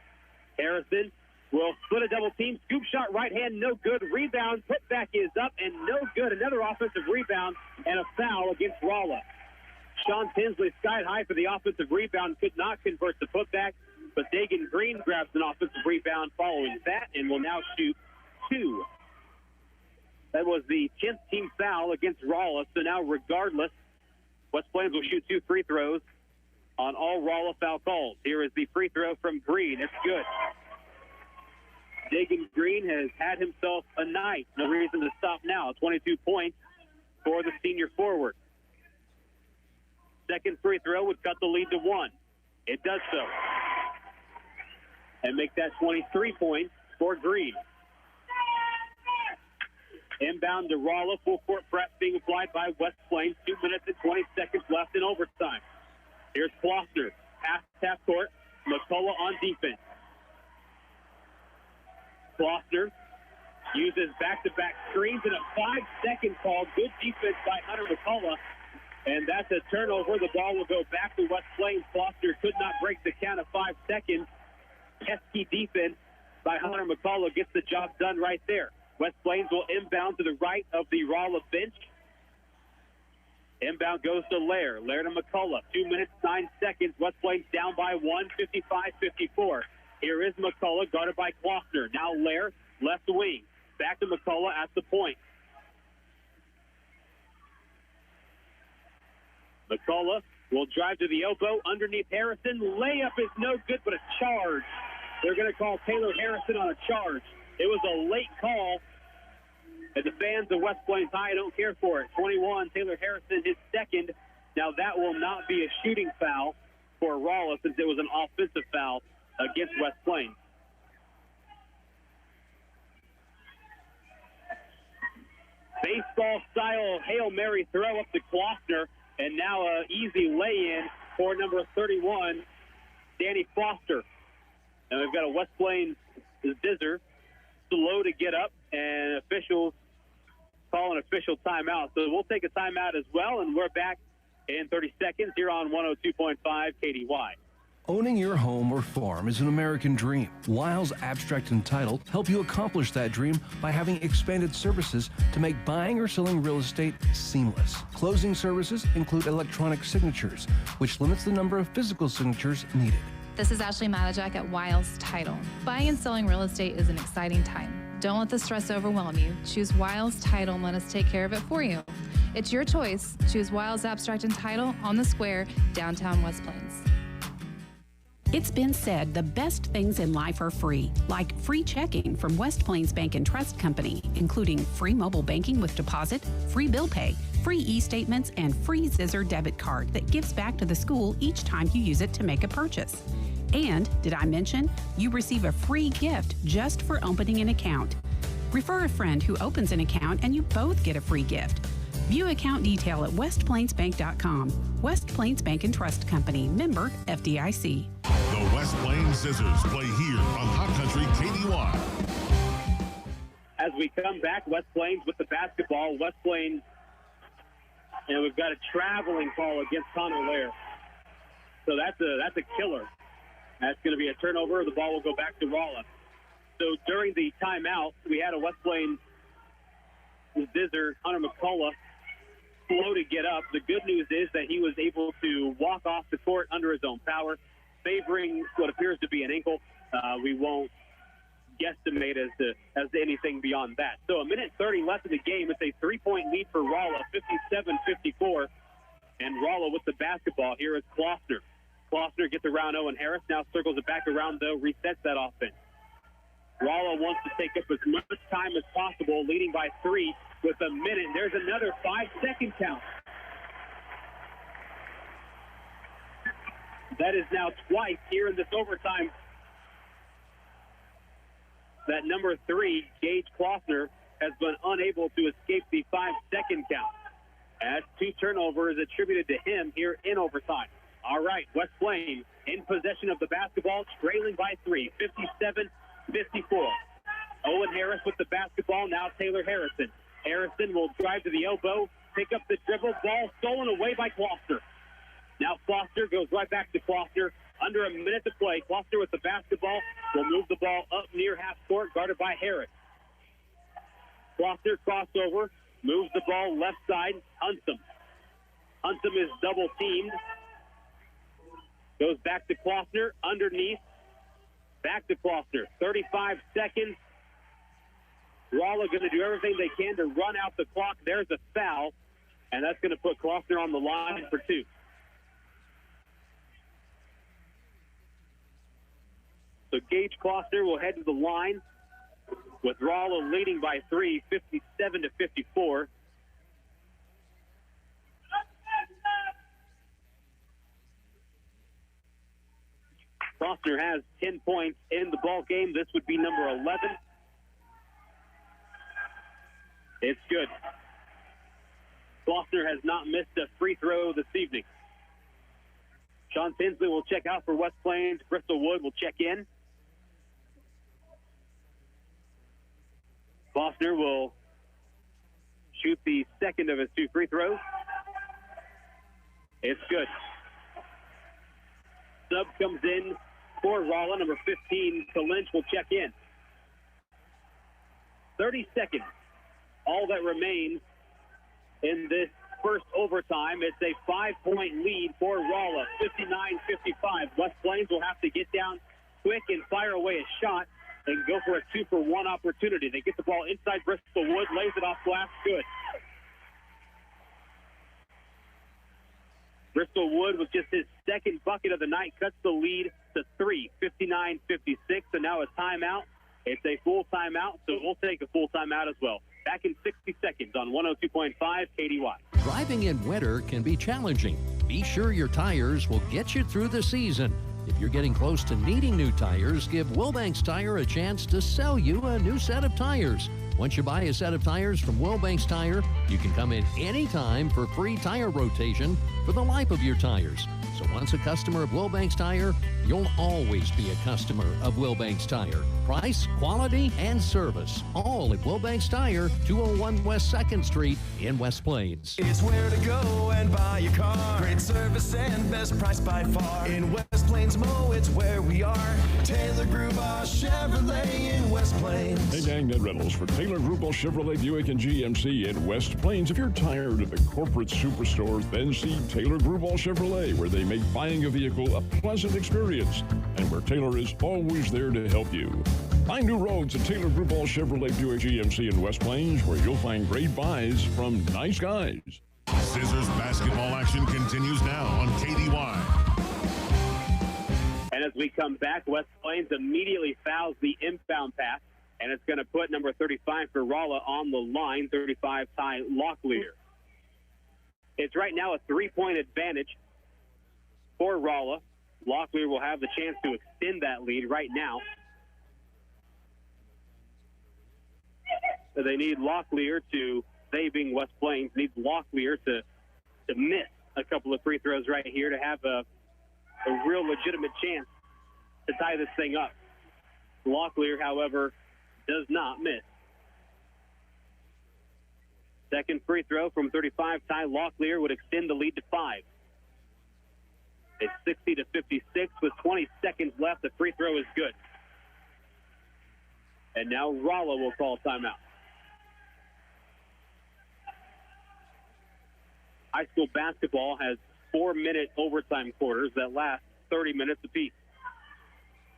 Harrison will split a double team. Scoop shot right hand, no good. Rebound, putback is up and no good. Another offensive rebound and a foul against Rolla. Sean Tinsley skied high for the offensive rebound, could not convert the putback, but Dagan Green grabs an offensive rebound following that and will now shoot 2. That was the 10th team foul against Rolla, so now regardless, West Plains will shoot 2 free throws on all Rolla foul calls. Here is the free throw from Green. It's good. Dagan Green has had himself a night. No reason to stop now. 22 points for the senior forward. Second free throw would cut the lead to 1. It does so. And make that 23 points for Green. Inbound to Rolla. Full court press being applied by West Plains. 2 minutes and 20 seconds left in overtime. Here's Klossner. Pass half court. McCullough on defense. Klossner uses back-to-back screens and a 5-second call. Good defense by Hunter McCullough. And that's a turnover. The ball will go back to West Plains. Klossner could not break the count of 5 seconds. Pesky defense by Hunter McCullough gets the job done right there. West Plains will inbound to the right of the Rolla bench. Inbound goes to Lair. Lair to McCullough. 2 minutes, 9 seconds. West Plains down by 1, 55-54. Here is McCullough, guarded by Klossner. Now Lair, left wing. Back to McCullough at the point. McCullough will drive to the elbow underneath Harrison. Layup is no good, but a charge. They're going to call Taylor Harrison on a charge. It was a late call, and the fans of West Plains High don't care for it. 21, Taylor Harrison, his second. Now that will not be a shooting foul for Rolla since it was an offensive foul against West Plains. Baseball-style Hail Mary throw up to Klossner, and now an easy lay-in for number 31, Danny Foster. And we've got a West Plains Zizzers slow to get up, and officials call an official timeout. So we'll take a timeout as well, and we're back in 30 seconds here on 102.5 KDY. Owning your home or farm is an American dream. Wiles Abstract and Title help you accomplish that dream by having expanded services to make buying or selling real estate seamless. Closing services include electronic signatures, which limits the number of physical signatures needed. This is Ashley Matajak at Wiles Title. Buying and selling real estate is an exciting time. Don't let the stress overwhelm you. Choose Wiles Title and let us take care of it for you. It's your choice. Choose Wiles Abstract and Title on the Square, downtown West Plains. It's been said the best things in life are free, like free checking from West Plains Bank and Trust Company, including free mobile banking with deposit, free bill pay, free e-statements, and free Zizzers debit card that gives back to the school each time you use it to make a purchase. And, did I mention, you receive a free gift just for opening an account. Refer a friend who opens an account and you both get a free gift. View account detail at westplainsbank.com. West Plains Bank and Trust Company, member FDIC. The West Plains Zizzers play here on Hot Country KDY. As we come back, West Plains with the basketball. West Plains, and we've got a traveling call against Connor Lair. So that's a killer. That's going to be a turnover. The ball will go back to Rolla. So during the timeout, we had a West Plains Zizzers, Hunter McCullough, slow to get up. The good news is that he was able to walk off the court under his own power, favoring what appears to be an ankle. We won't guesstimate as to anything beyond that. So a minute 30 left in the game. It's a 3-point lead for Rolla, 57-54. And Rolla with the basketball. Here is Klossner. Klossner gets around Owen Harris, now circles it back around, though, resets that offense. Rolla wants to take up as much time as possible, leading by 3 with a minute. There's another 5-second count. That is now twice here in this overtime that number 3, Gage Klossner, has been unable to escape the 5-second count. As 2 turnovers attributed to him here in overtime. All right, West Plains in possession of the basketball, trailing by 3, 57-54. Owen Harris with the basketball, now Taylor Harrison. Harrison will drive to the elbow, pick up the dribble, ball stolen away by Klossner. Now Foster goes right back to Foster. Under a minute to play. Foster with the basketball will move the ball up near half court, guarded by Harris. Foster crossover, moves the ball left side. Huntsum. Huntsum is double teamed. Goes back to Klossner, underneath. Back to Klossner. 35 seconds. Rolla going to do everything they can to run out the clock. There's a foul, and that's going to put Klossner on the line for two. So Gage Klossner will head to the line with Rolla leading by 3, 57-54. Klossner has 10 points in the ball game. This would be number 11. It's good. Klossner has not missed a free throw this evening. Sean Tinsley will check out for West Plains. Bristol Wood will check in. Klossner will shoot the second of his 2 free throws. It's good. Sub comes in for Rolla. Number 15, Lynch will check in. 30 seconds. All that remains in this first overtime. It's a 5-point lead for Rolla, 59-55. West Plains will have to get down quick and fire away a shot and go for a 2-for-1 opportunity. They get the ball inside Bristol Wood, lays it off glass, good. Bristol Wood with just his second bucket of the night cuts the lead to 3, 59-56, and now a timeout. It's a full timeout, so we'll take a full timeout as well. Back in 60 seconds on 102.5 KDY. Driving in winter can be challenging. Be sure your tires will get you through the season. If you're getting close to needing new tires, give Wilbanks Tire a chance to sell you a new set of tires. Once you buy a set of tires from Wilbanks Tire, you can come in anytime for free tire rotation for the life of your tires. So once a customer of Wilbanks Tire, you'll always be a customer of Wilbanks Tire. Price, quality, and service, all at Wilbanks Tire, 201 West 2nd Street in West Plains. It's where to go and buy your car. Great service and best price by far. In West Plains Mo, it's where we are. Taylor Group Chevrolet in West Plains. Hey gang, Ned Reynolds for Taylor Group Chevrolet Buick and GMC in West Plains. If you're tired of the corporate superstores, then see Taylor Group Chevrolet, where they make buying a vehicle a pleasant experience and where Taylor is always there to help you. Find new roads at Taylor Group Chevrolet Buick GMC in West Plains, where you'll find great buys from nice guys. Zizzers basketball action continues now on KDY. And as we come back, West Plains immediately fouls the inbound pass, and it's going to put number 35 for Rolla on the line, 35 Ty Locklear. It's right now a 3-point advantage for Rolla. Locklear will have the chance to extend that lead right now. So they need Locklear to, they being West Plains, needs Locklear to miss a couple of free throws right here to have a real legitimate chance to tie this thing up. Locklear, however, does not miss. Second free throw from 35, Ty Locklear would extend the lead to 5. It's 60-56 with 20 seconds left. The free throw is good. And now Rolla will call timeout. High school basketball has 4-minute overtime quarters that last 30 minutes apiece.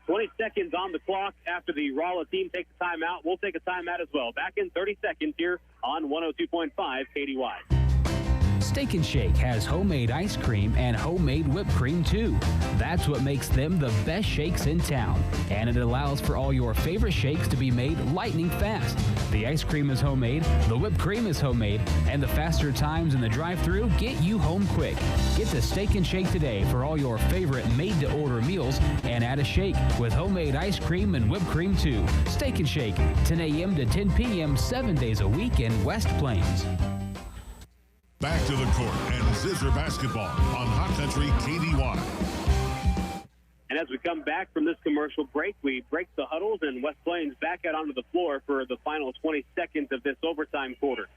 20 seconds on the clock after the Rolla team takes a timeout. We'll take a timeout as well. Back in 30 seconds here on 102.5 KDY. Steak and Shake has homemade ice cream and homemade whipped cream too. That's what makes them the best shakes in town. And it allows for all your favorite shakes to be made lightning fast. The ice cream is homemade, the whipped cream is homemade, and the faster times in the drive-thru get you home quick. Get to Steak and Shake today for all your favorite made-to-order meals and add a shake with homemade ice cream and whipped cream too. Steak and Shake, 10 a.m. to 10 p.m. 7 days a week in West Plains. Back to the court and Zizzer basketball on Hot Country KDY. And as we come back from this commercial break, we break the huddles and West Plains back out onto the floor for the final 20 seconds of this overtime quarter.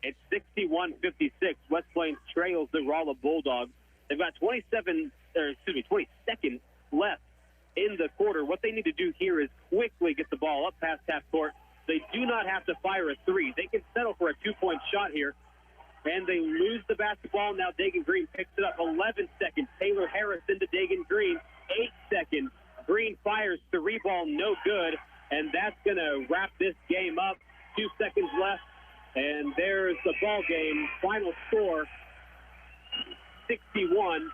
It's 61-56. West Plains trails the Rolla Bulldogs They've got 20 seconds left in the quarter. What they need to do here is quickly get the ball up past half court. They do not have to fire a three. They can settle for a 2-point shot here. And they lose the basketball. Now Dagan Green picks it up. 11 seconds. Taylor Harris into Dagan Green. 8 seconds. Green fires. 3 ball, no good. And that's going to wrap this game up. 2 seconds left. And there's the ball game. Final score, 61-56.